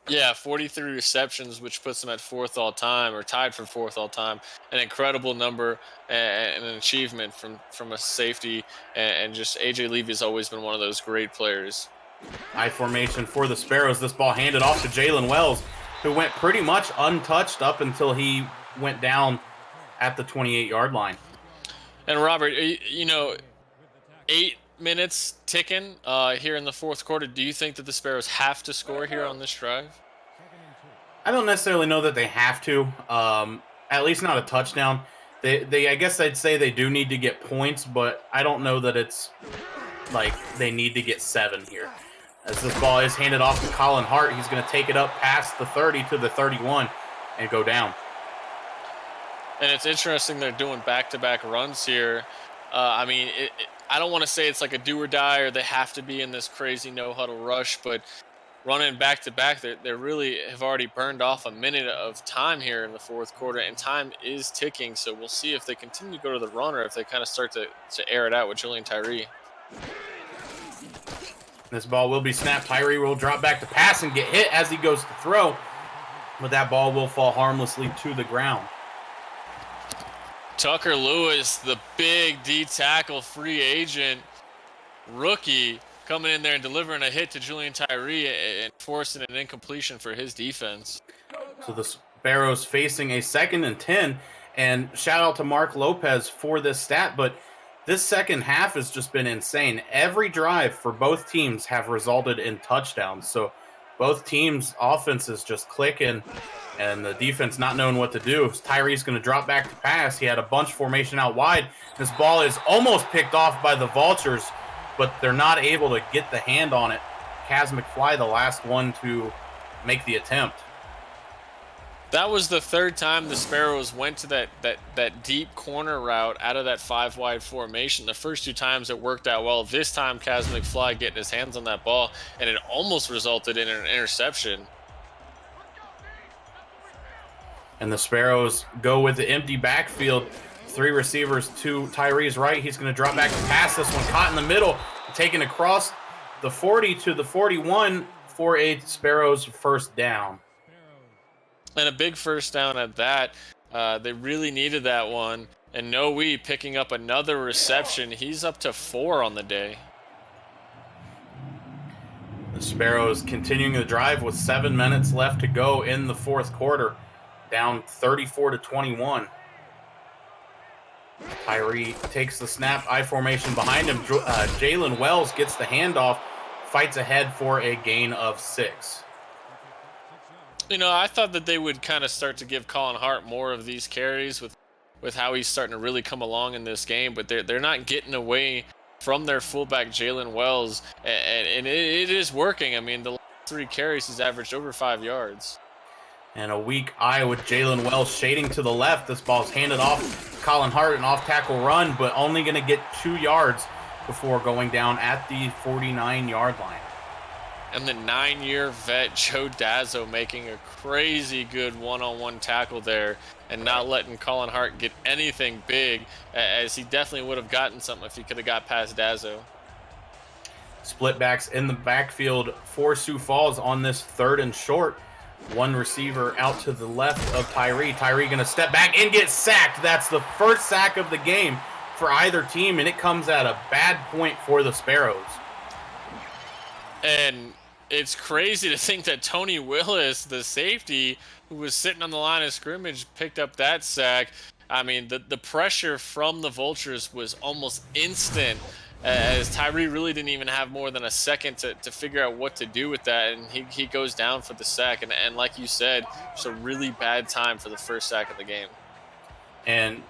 Yeah, 43 receptions, which puts him at 4th all-time, or tied for 4th all-time. An incredible number and an achievement from a safety. And just A.J. Levy has always been one of those great players. I formation for the Sparrows. This ball handed off to Jalen Wells, who went pretty much untouched up until he went down at the 28-yard line. And Robert, you know, 8 minutes ticking here in the 4th quarter. Do you think that the Sparrows have to score here on this drive? I don't necessarily know that they have to. At least not a touchdown. They I guess I'd say they do need to get points, but I don't know that it's like they need to get 7 here. As this ball is handed off to Colin Hart, he's going to take it up past the 30 to the 31 and go down. And it's interesting they're doing back-to-back runs here. I mean, I don't want to say it's like a do or die or they have to be in this crazy no-huddle rush, but running back-to-back, they really have already burned off a minute of time here in the fourth quarter, and time is ticking. So we'll see if they continue to go to the run or if they kind of start to air it out with Julian Tyree. This ball will be snapped. Tyree will drop back to pass and get hit as he goes to throw, but that ball will fall harmlessly to the ground. Tucker Lewis, the big D tackle free agent rookie, coming in there and delivering a hit to Julian Tyree and forcing an incompletion for his defense. So the Sparrows facing a 2nd and 10, and shout out to Mark Lopez for this stat, but this second half has just been insane. Every drive for both teams have resulted in touchdowns. So both teams' offenses just clicking and the defense not knowing what to do. Tyree's going to drop back to pass. He had a bunch formation out wide. This ball is almost picked off by the Vultures, but they're not able to get the hand on it. Kaz McFly, the last one to make the attempt. That was the third time the Sparrows went to that deep corner route out of that 5-wide formation. The first 2 times it worked out well. This time, Kaz McFly getting his hands on that ball, and it almost resulted in an interception. And the Sparrows go with the empty backfield. 3 receivers to Tyree's right. He's going to drop back to pass. This one caught in the middle, taken across the 40 to the 41 for a Sparrows first down. And a big first down at that. They really needed that one. And Noe picking up another reception. He's up to 4 on the day. The Sparrows continuing the drive with 7 minutes left to go in the fourth quarter. Down 34 to 21. Tyree takes the snap, I formation behind him. Jalen Wells gets the handoff, fights ahead for a gain of 6. You know, I thought that they would kind of start to give Colin Hart more of these carries with how he's starting to really come along in this game, but they're not getting away from their fullback Jalen Wells, and it is working. I mean, the last 3 carries he's averaged over 5 yards. And a weak eye with Jalen Wells shading to the left. This ball's handed off Colin Hart, an off-tackle run, but only going to get 2 yards before going down at the 49-yard line. And the 9-year vet Joe Dazzo making a crazy good one-on-one tackle there and not letting Colin Hart get anything big, as he definitely would have gotten something if he could have got past Dazzo. Split backs in the backfield for Sioux Falls on this 3rd and short. 1 receiver out to the left of Tyree. Tyree going to step back and get sacked. That's the first sack of the game for either team, and it comes at a bad point for the Sparrows. And it's crazy to think that Tony Willis, the safety who was sitting on the line of scrimmage, picked up that sack. I mean, the pressure from the Vultures was almost instant, as Tyree really didn't even have more than a second to figure out what to do with that, and he goes down for the sack. And like you said, it's a really bad time for the first sack of the game. And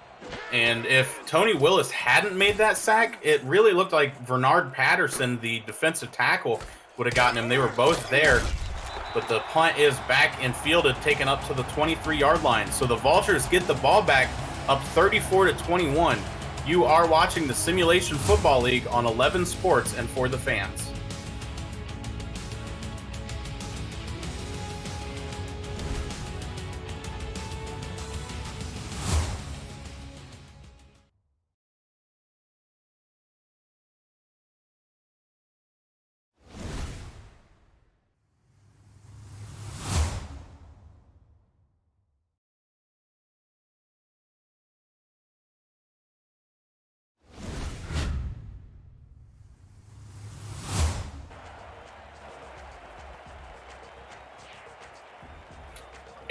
if Tony Willis hadn't made that sack, it really looked like Bernard Patterson, the defensive tackle, would have gotten him. They were both there, but the punt is back and fielded, taken up to the 23-yard line. So the Vultures get the ball back, up 34 to 21. You are watching the Simulation Football League on 11 Sports and for the fans.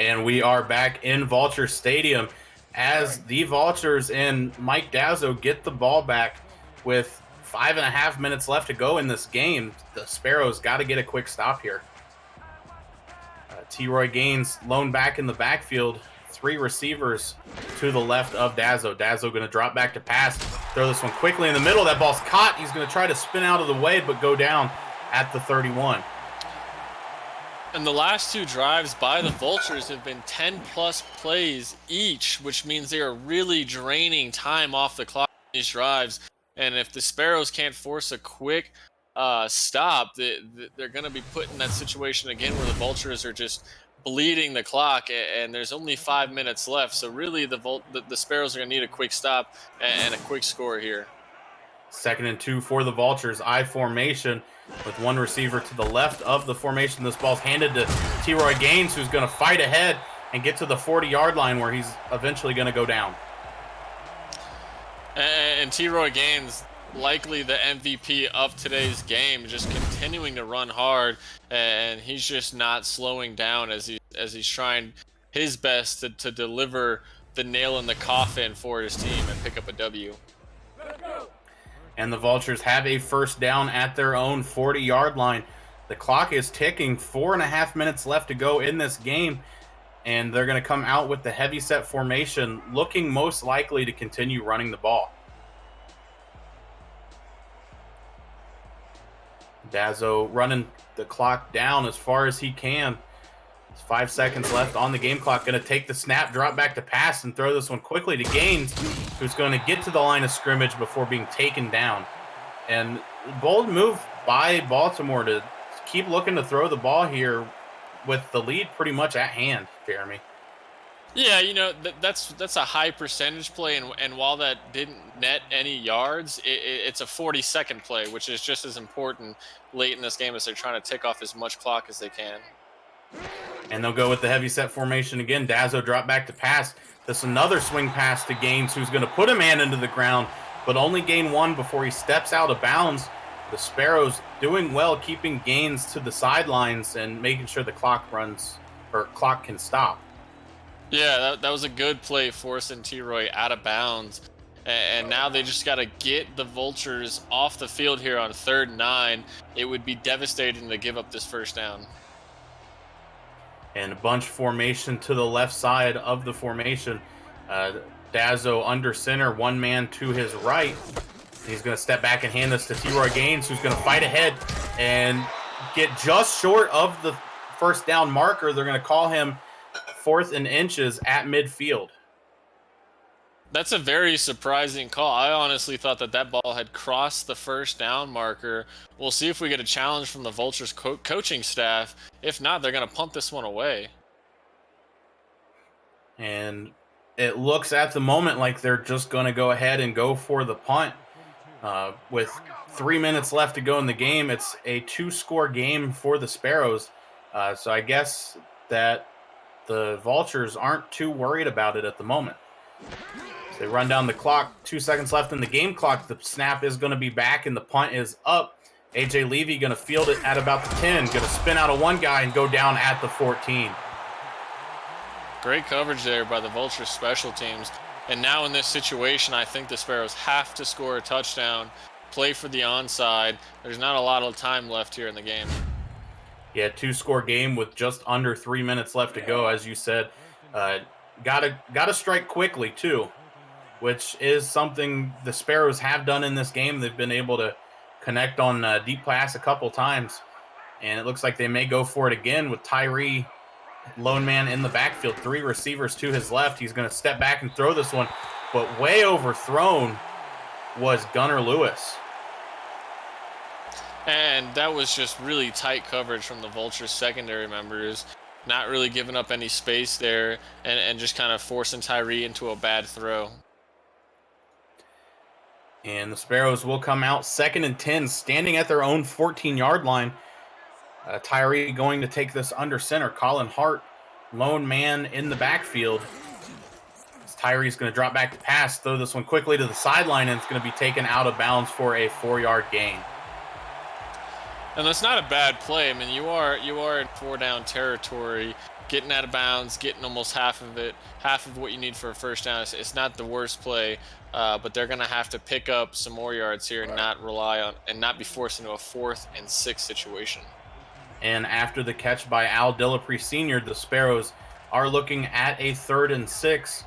And we are back in Vulture Stadium as the Vultures and Mike Dazzo get the ball back with 5.5 minutes left to go in this game. The Sparrows got to get a quick stop here. T. Roy Gaines lone back in the backfield. 3 receivers to the left of Dazzo. Dazzo going to drop back to pass. Throw this one quickly in the middle. That ball's caught. He's going to try to spin out of the way, but go down at the 31. And the last two drives by the Vultures have been 10-plus plays each, which means they are really draining time off the clock in these drives. And if the Sparrows can't force a quick stop, they're going to be put in that situation again where the Vultures are just bleeding the clock, and there's only 5 minutes left. So really, the Sparrows are going to need a quick stop and a quick score here. 2nd and 2 for the Vultures. I formation with one receiver to the left of the formation. This ball's handed to T-Roy Gaines, who's going to fight ahead and get to the 40-yard line where he's eventually going to go down. And T-Roy Gaines, likely the MVP of today's game, just continuing to run hard, and he's just not slowing down as he's trying his best to deliver the nail in the coffin for his team and pick up a W. And the Vultures have a first down at their own 40-yard line. The clock is ticking, 4.5 minutes left to go in this game, and they're going to come out with the heavy set formation, looking most likely to continue running the ball. Dazzo running the clock down as far as he can. There's 5 seconds left on the game clock. Going to take the snap, drop back to pass, and throw this one quickly to Gaines, who's going to get to the line of scrimmage before being taken down. And bold move by Baltimore to keep looking to throw the ball here with the lead pretty much at hand, Jeremy. Yeah, that's a high percentage play, and while that didn't net any yards, it's a 40-second play, which is just as important late in this game as they're trying to tick off as much clock as they can. And they'll go with the heavy set formation again. Dazzo drop back to pass. This another swing pass to Gaines, who's going to put a man into the ground, but only gain one before he steps out of bounds. The Sparrows doing well, keeping Gaines to the sidelines and making sure the clock can stop. Yeah, that was a good play, forcing T-Roy out of bounds. And now they just got to get the Vultures off the field here on 3rd and 9. It would be devastating to give up this first down. And a bunch formation to the left side of the formation. Dazzo under center, one man to his right. He's going to step back and hand this to T-Roy Gaines, who's going to fight ahead and get just short of the first down marker. They're going to call him 4th and inches at midfield. That's a very surprising call. I honestly thought that ball had crossed the first down marker. We'll see if we get a challenge from the Vultures coaching staff. If not, they're going to punt this one away. And it looks at the moment like they're just going to go ahead and go for the punt. With 3 minutes left to go in the game, it's a 2-score game for the Sparrows. So I guess that the Vultures aren't too worried about it at the moment. So they run down the clock, 2 seconds left in the game clock. The snap is going to be back and the punt is up. AJ Levy going to field it at about the 10, going to spin out of one guy and go down at the 14. Great coverage there by the Vultures special teams. And now in this situation, I think the Sparrows have to score a touchdown, play for the onside. There's not a lot of time left here in the game. Yeah, 2-score game with just under 3 minutes left to go, as you said. Gotta strike quickly too, which is something the Sparrows have done in this game. They've been able to connect on deep pass a couple times, and it looks like they may go for it again with Tyree, lone man in the backfield, 3 receivers to his left. He's going to step back and throw this one, but way overthrown was Gunnar Lewis. And that was just really tight coverage from the Vultures secondary members, not really giving up any space there and just kind of forcing Tyree into a bad throw. And the Sparrows will come out 2nd and 10, standing at their own 14-yard line. Tyree going to take this under center. Colin Hart, lone man in the backfield. Tyree's going to drop back to pass, throw this one quickly to the sideline, and it's going to be taken out of bounds for a 4-yard gain. And that's not a bad play. I mean, you are in 4-down territory, getting out of bounds, getting almost half of what you need for a first down. It's not the worst play, but they're going to have to pick up some more yards here and not be forced into a 4th and 6 situation. And after the catch by Al Dillapre Sr., the Sparrows are looking at a 3rd and 6.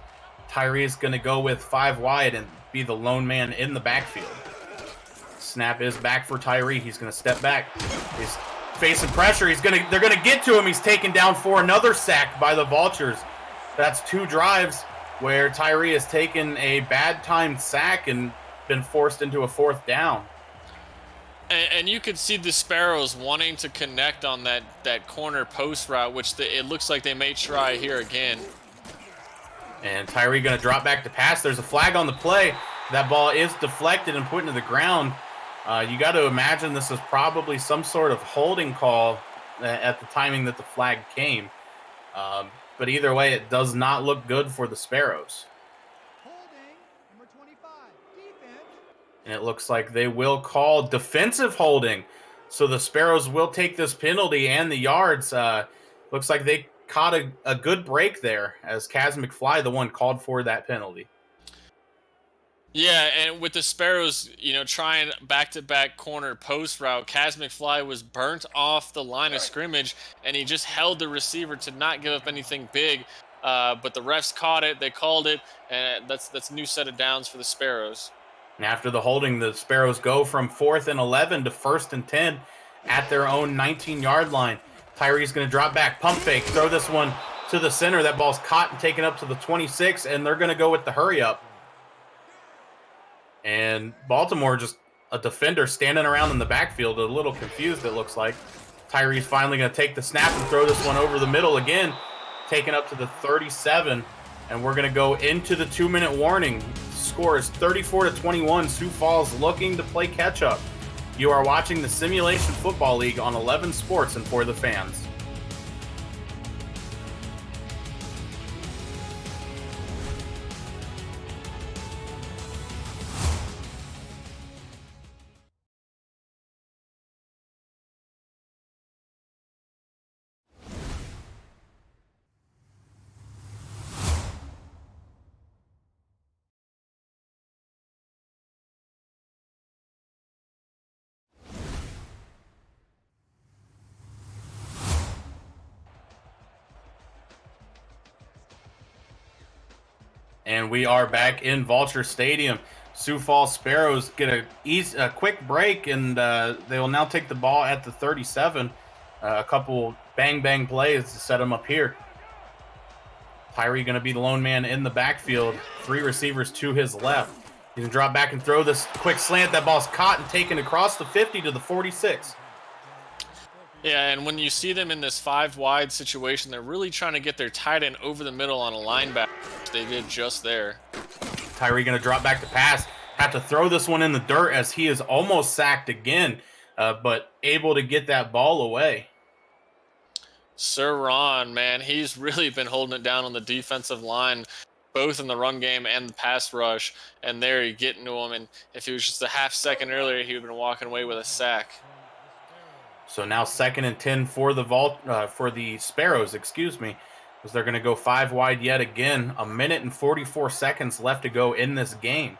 Tyree is going to go with 5 wide and be the lone man in the backfield. Snap is back for Tyree. He's going to step back. He's facing pressure. They're gonna get to him. He's taken down for another sack by the Vultures. That's 2 drives where Tyree has taken a bad timed sack and been forced into a 4th down. And you could see the Sparrows wanting to connect on that corner post route, which it looks like they may try here again. And Tyree going to drop back to pass. There's a flag on the play. That ball is deflected and put into the ground. You got to imagine this is probably some sort of holding call at the timing that the flag came. But either way, it does not look good for the Sparrows. Holding, number 25, defense. And it looks like they will call defensive holding. So the Sparrows will take this penalty and the yards. Looks like they caught a good break there as Kaz McFly, the one called for that penalty. Yeah, and with the Sparrows, trying back-to-back corner post route, Kaz McFly was burnt off the line of scrimmage, and he just held the receiver to not give up anything big. But the refs caught it, they called it, and that's a new set of downs for the Sparrows. And after the holding, the Sparrows go from 4th and 11 to 1st and 10 at their own 19-yard line. Tyree's going to drop back, pump fake, throw this one to the center. That ball's caught and taken up to the 26, and they're going to go with the hurry up. And Baltimore, just a defender standing around in the backfield, a little confused, it looks like. Tyree's finally going to take the snap and throw this one over the middle again, taken up to the 37. And we're going to go into the 2-minute warning. Score is 34-21. Sioux Falls looking to play catch-up. You are watching the Simulation Football League on 11 Sports and For the Fans. And we are back in Vulture Stadium. Sioux Falls Sparrows get a quick break, and they will now take the ball at the 37. A couple bang plays to set them up here. Tyree going to be the lone man in the backfield. 3 receivers to his left. He's going to drop back and throw this quick slant. That ball's caught and taken across the 50 to the 46. Yeah, and when you see them in this 5-wide situation, they're really trying to get their tight end over the middle on a linebacker. They did just there. Tyree going to drop back to pass. Have to throw this one in the dirt as he is almost sacked again, but able to get that ball away. Sir Ron, man, he's really been holding it down on the defensive line, both in the run game and the pass rush, and there you getting to him. And if he was just a half second earlier, he would have been walking away with a sack. So now 2nd and 10 for the Sparrows, as they're going to go 5 wide yet again. 1 minute and 44 seconds left to go in this game.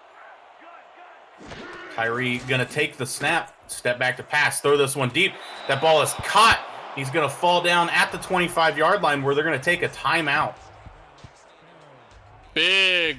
Tyree going to take the snap, step back to pass, throw this one deep. That ball is caught. He's going to fall down at the 25-yard line where they're going to take a timeout. Big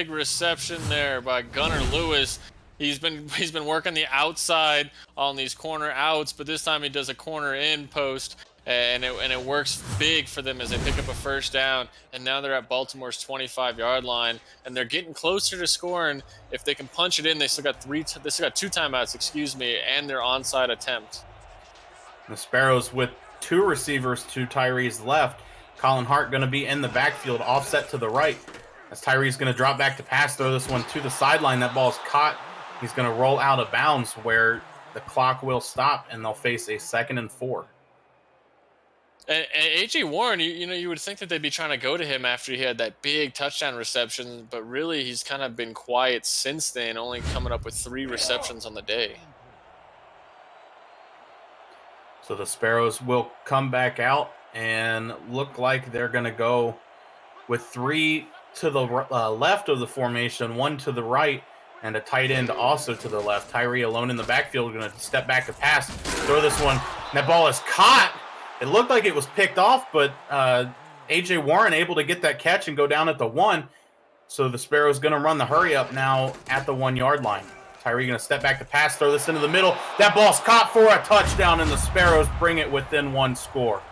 reception there by Gunnar Lewis. He's been working the outside on these corner outs, but this time he does a corner in post, and it works big for them as they pick up a 1st down. And now they're at Baltimore's 25-yard line, and they're getting closer to scoring. If they can punch it in, they still got 2 timeouts, and their onside attempt. The Sparrows with 2 receivers to Tyree's left. Colin Hart going to be in the backfield, offset to the right. As Tyree's going to drop back to pass, throw this one to the sideline. That ball's caught. He's going to roll out of bounds where the clock will stop, and they'll face a 2nd and 4. And A.J. Warren, you would think that they'd be trying to go to him after he had that big touchdown reception, but really he's kind of been quiet since then, only coming up with 3 receptions on the day. So the Sparrows will come back out and look like they're going to go with 3 to the left of the formation, 1 to the right, and a tight end also to the left. Tyree alone in the backfield, going to step back to pass, throw this one. That ball is caught. It looked like it was picked off, but A.J. Warren able to get that catch and go down at the 1. So the Sparrows going to run the hurry up now at the 1-yard line. Tyree going to step back to pass, throw this into the middle. That ball's caught for a touchdown, and the Sparrows bring it within one score.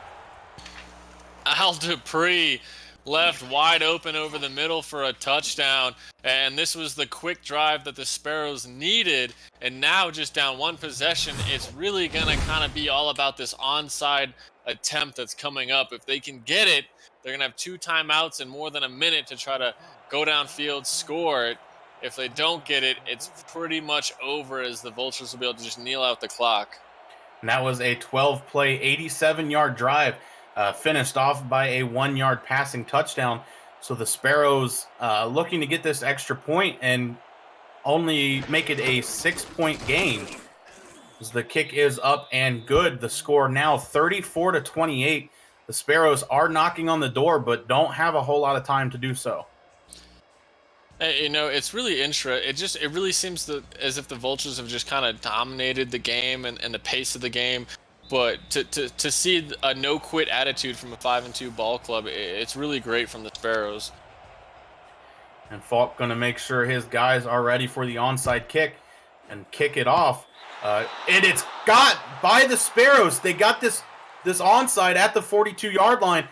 Al Dupree left wide open over the middle for a touchdown, and this was the quick drive that the Sparrows needed. And now, just down one possession, it's really gonna kind of be all about this onside attempt that's coming up. If they can get it, they're gonna have 2 timeouts and more than a minute to try to go downfield, score it. If they don't get it, it's pretty much over, as the Vultures will be able to just kneel out the clock. And that was a 12-play, 87-yard drive, finished off by a 1-yard passing touchdown. So the Sparrows looking to get this extra point and only make it a 6-point game. As the kick is up and good. The score now 34-28. The Sparrows are knocking on the door, but don't have a whole lot of time to do so. You know, it's really it really seems as if the Vultures have just kind of dominated the game and the pace of the game. But to see a no quit attitude from a 5-2 ball club, it's really great from the Sparrows. And Falk going to make sure his guys are ready for the onside kick and kick it off. And it's got by the Sparrows. They got this onside at the 42-yard line,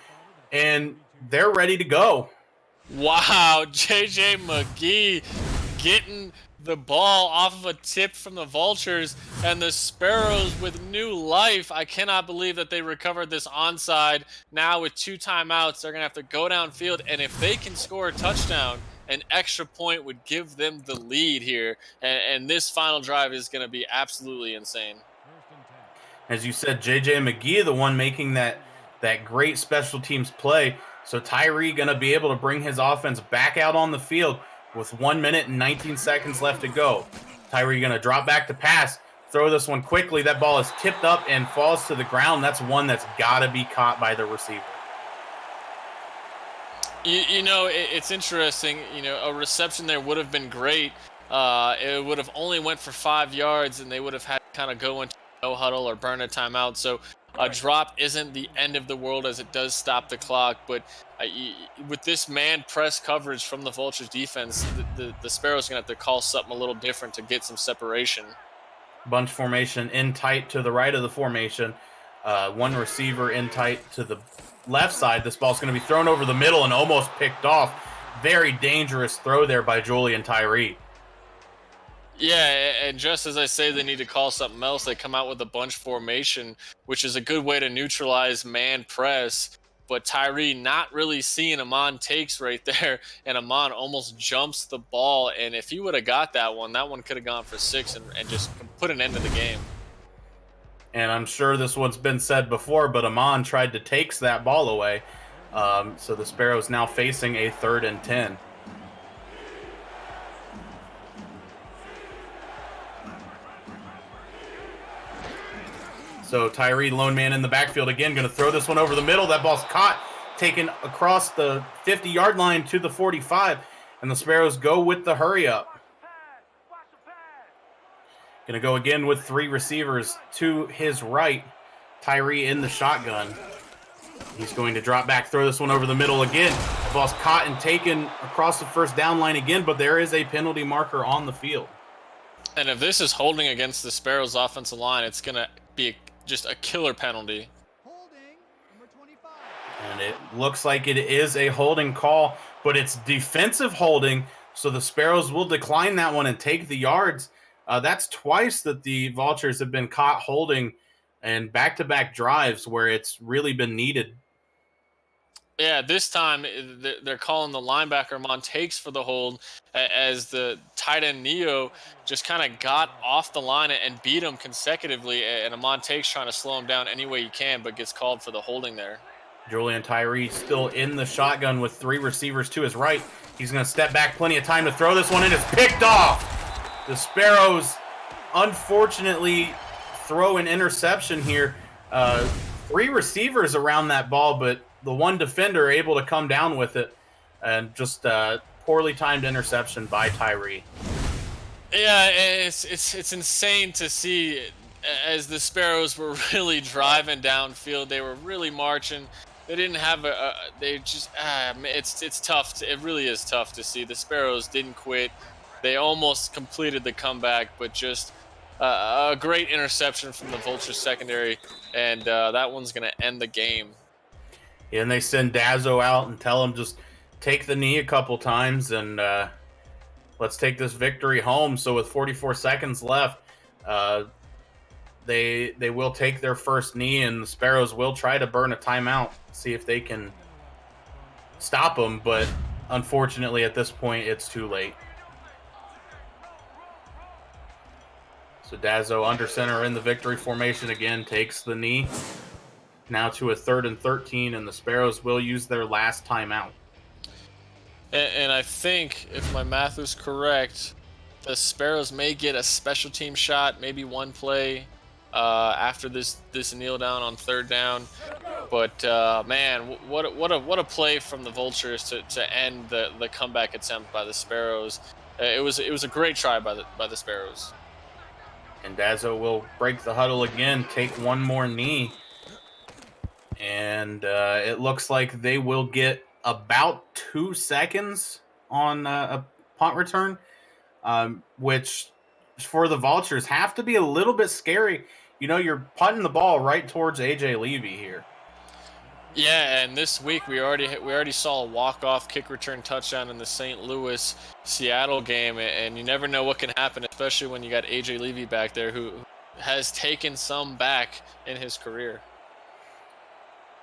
and they're ready to go. Wow, JJ McGee getting the ball off of a tip from the Vultures, and the Sparrows with new life. I cannot believe that they recovered this onside. Now with 2 timeouts, they're going to have to go downfield, and if they can score a touchdown, an extra point would give them the lead here, and this final drive is going to be absolutely insane. As you said, JJ McGee, the one making that great special teams play. So Tyree going to be able to bring his offense back out on the field with 1 minute and 19 seconds left to go. Tyree going to drop back to pass, throw this one quickly. That ball is tipped up and falls to the ground. That's one that's got to be caught by the receiver. You know, it's interesting. You know, a reception there would have been great. It would have only went for 5 yards, and they would have had to kind of go into no huddle or burn a timeout. So a drop isn't the end of the world, as it does stop the clock. But with this man press coverage from the Vultures defense, the Sparrows are going to have to call something a little different to get some separation. Bunch formation in tight to the right of the formation. One receiver in tight to the left side. This ball's going to be thrown over the middle and almost picked off. Very dangerous throw there by Julian Tyree. Yeah, and just as I say they need to call something else, they come out with a bunch formation, which is a good way to neutralize man press. But Tyree not really seeing Amon takes right there, and Amon almost jumps the ball. And if he would have got that one could have gone for 6 and just put an end to the game. And I'm sure this one's been said before, but Amon tried to take that ball away. So the Sparrows now facing a 3rd and 10. So Tyree, lone man in the backfield again, going to throw this one over the middle. That ball's caught, taken across the 50-yard line to the 45, and the Sparrows go with the hurry up. Going to go again with 3 receivers to his right. Tyree in the shotgun. He's going to drop back, throw this one over the middle again. The ball's caught and taken across the 1st down line again, but there is a penalty marker on the field. And if this is holding against the Sparrows' offensive line, it's going to be just a killer penalty. Holding, number 25. And it looks like it is a holding call, but it's defensive holding, so the Sparrows will decline that one and take the yards. That's twice that the Vultures have been caught holding and back-to-back drives where it's really been needed. Yeah, this time they're calling the linebacker Montakes for the hold, as the tight end Neo just kind of got off the line and beat him consecutively, and Montakes trying to slow him down any way he can, but gets called for the holding there. Julian Tyree still in the shotgun with 3 receivers to his right. He's going to step back, plenty of time to throw this one in. It's picked off. The Sparrows, unfortunately, throw an interception here. 3 receivers around that ball, but the one defender able to come down with it, and just poorly timed interception by Tyree. Yeah, it's insane to see, as the Sparrows were really driving downfield. They were really marching. They didn't have it's tough. It really is tough to see. The Sparrows didn't quit. They almost completed the comeback, but just a great interception from the Vultures secondary, and that one's going to end the game. And they send Dazzo out and tell him just take the knee a couple times and let's take this victory home. So with 44 seconds left, they will take their first knee, and the Sparrows will try to burn a timeout, see if they can stop them. But unfortunately, at this point, it's too late. So Dazzo under center in the victory formation again, takes the knee. Now to a 3rd and 13, and the Sparrows will use their last timeout. And I think, if my math is correct, the Sparrows may get a special team shot, maybe one play after this kneel down on 3rd down. But man, what a play from the Vultures to end the comeback attempt by the Sparrows. It was a great try by the Sparrows. And Dazzo will break the huddle again, take one more knee. And it looks like they will get about 2 seconds on a punt return, which for the Vultures have to be a little bit scary. You know, you're punting the ball right towards A.J. Levy here. Yeah, and this week we already saw a walk-off kick return touchdown in the St. Louis Seattle game, and you never know what can happen, especially when you got A.J. Levy back there, who has taken some back in his career.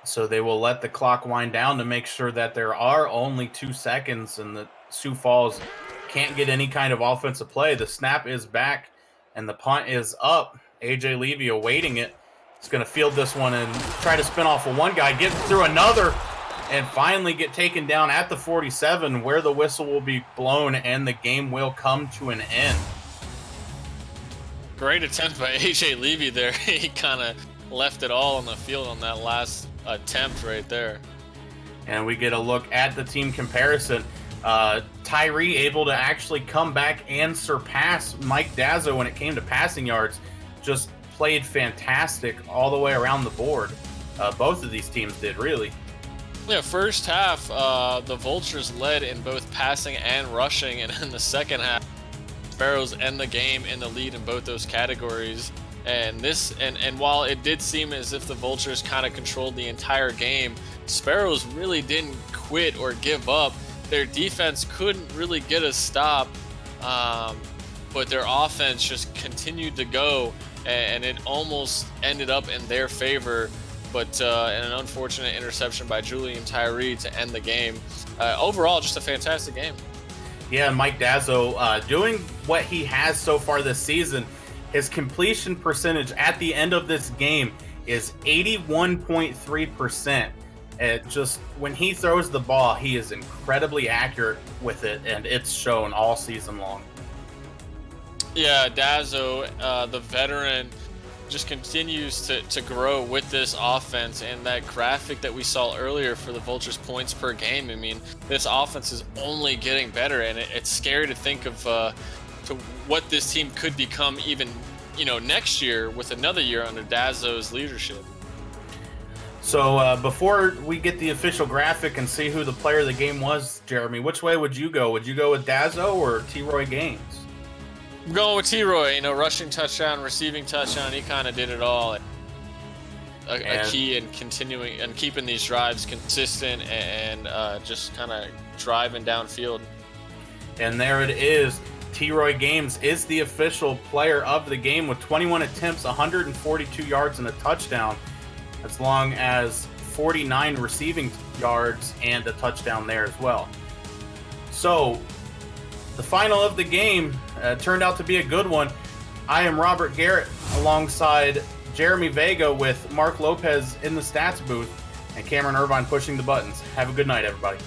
So they will let the clock wind down to make sure that there are only 2 seconds and that Sioux Falls can't get any kind of offensive play. The snap is back and the punt is up. A.J. Levy awaiting it. He's going to field this one and try to spin off of one guy, get through another, and finally get taken down at the 47, where the whistle will be blown and the game will come to an end. Great attempt by A.J. Levy there. He kind of left it all on the field on that last attempt right there. And we get a look at the team comparison. Tyree able to actually come back and surpass Mike Dazzo when it came to passing yards. Just played fantastic all the way around the board. Both of these teams did, really. Yeah, first half, the Vultures led in both passing and rushing, and in the second half, Sparrows end the game in the lead in both those categories. And while it did seem as if the Vultures kind of controlled the entire game, Sparrows really didn't quit or give up. Their defense couldn't really get a stop, but their offense just continued to go, and it almost ended up in their favor. But an unfortunate interception by Julian Tyree to end the game. Overall, just a fantastic game. Yeah, Mike Dazzo doing what he has so far this season. His completion percentage at the end of this game is 81.3%. Just when he throws the ball, he is incredibly accurate with it, and it's shown all season long. Yeah, Dazzo, the veteran, just continues to grow with this offense, and that graphic that we saw earlier for the Vultures points per game. I mean, this offense is only getting better, and it's scary to think of to what this team could become even, next year with another year under Dazzo's leadership. So before we get the official graphic and see who the player of the game was, Jeremy, which way would you go? Would you go with Dazzo or T-Roy Gaines? I'm going with T-Roy, rushing touchdown, receiving touchdown. He kind of did it all. A key in continuing and keeping these drives consistent and just kind of driving downfield. And there it is. T-Roy Gaines is the official player of the game with 21 attempts, 142 yards, and a touchdown, as long as 49 receiving yards and a touchdown there as well. So the final of the game turned out to be a good one. I am Robert Garrett alongside Jeremy Vega with Mark Lopez in the stats booth and Cameron Irvine pushing the buttons. Have a good night, everybody.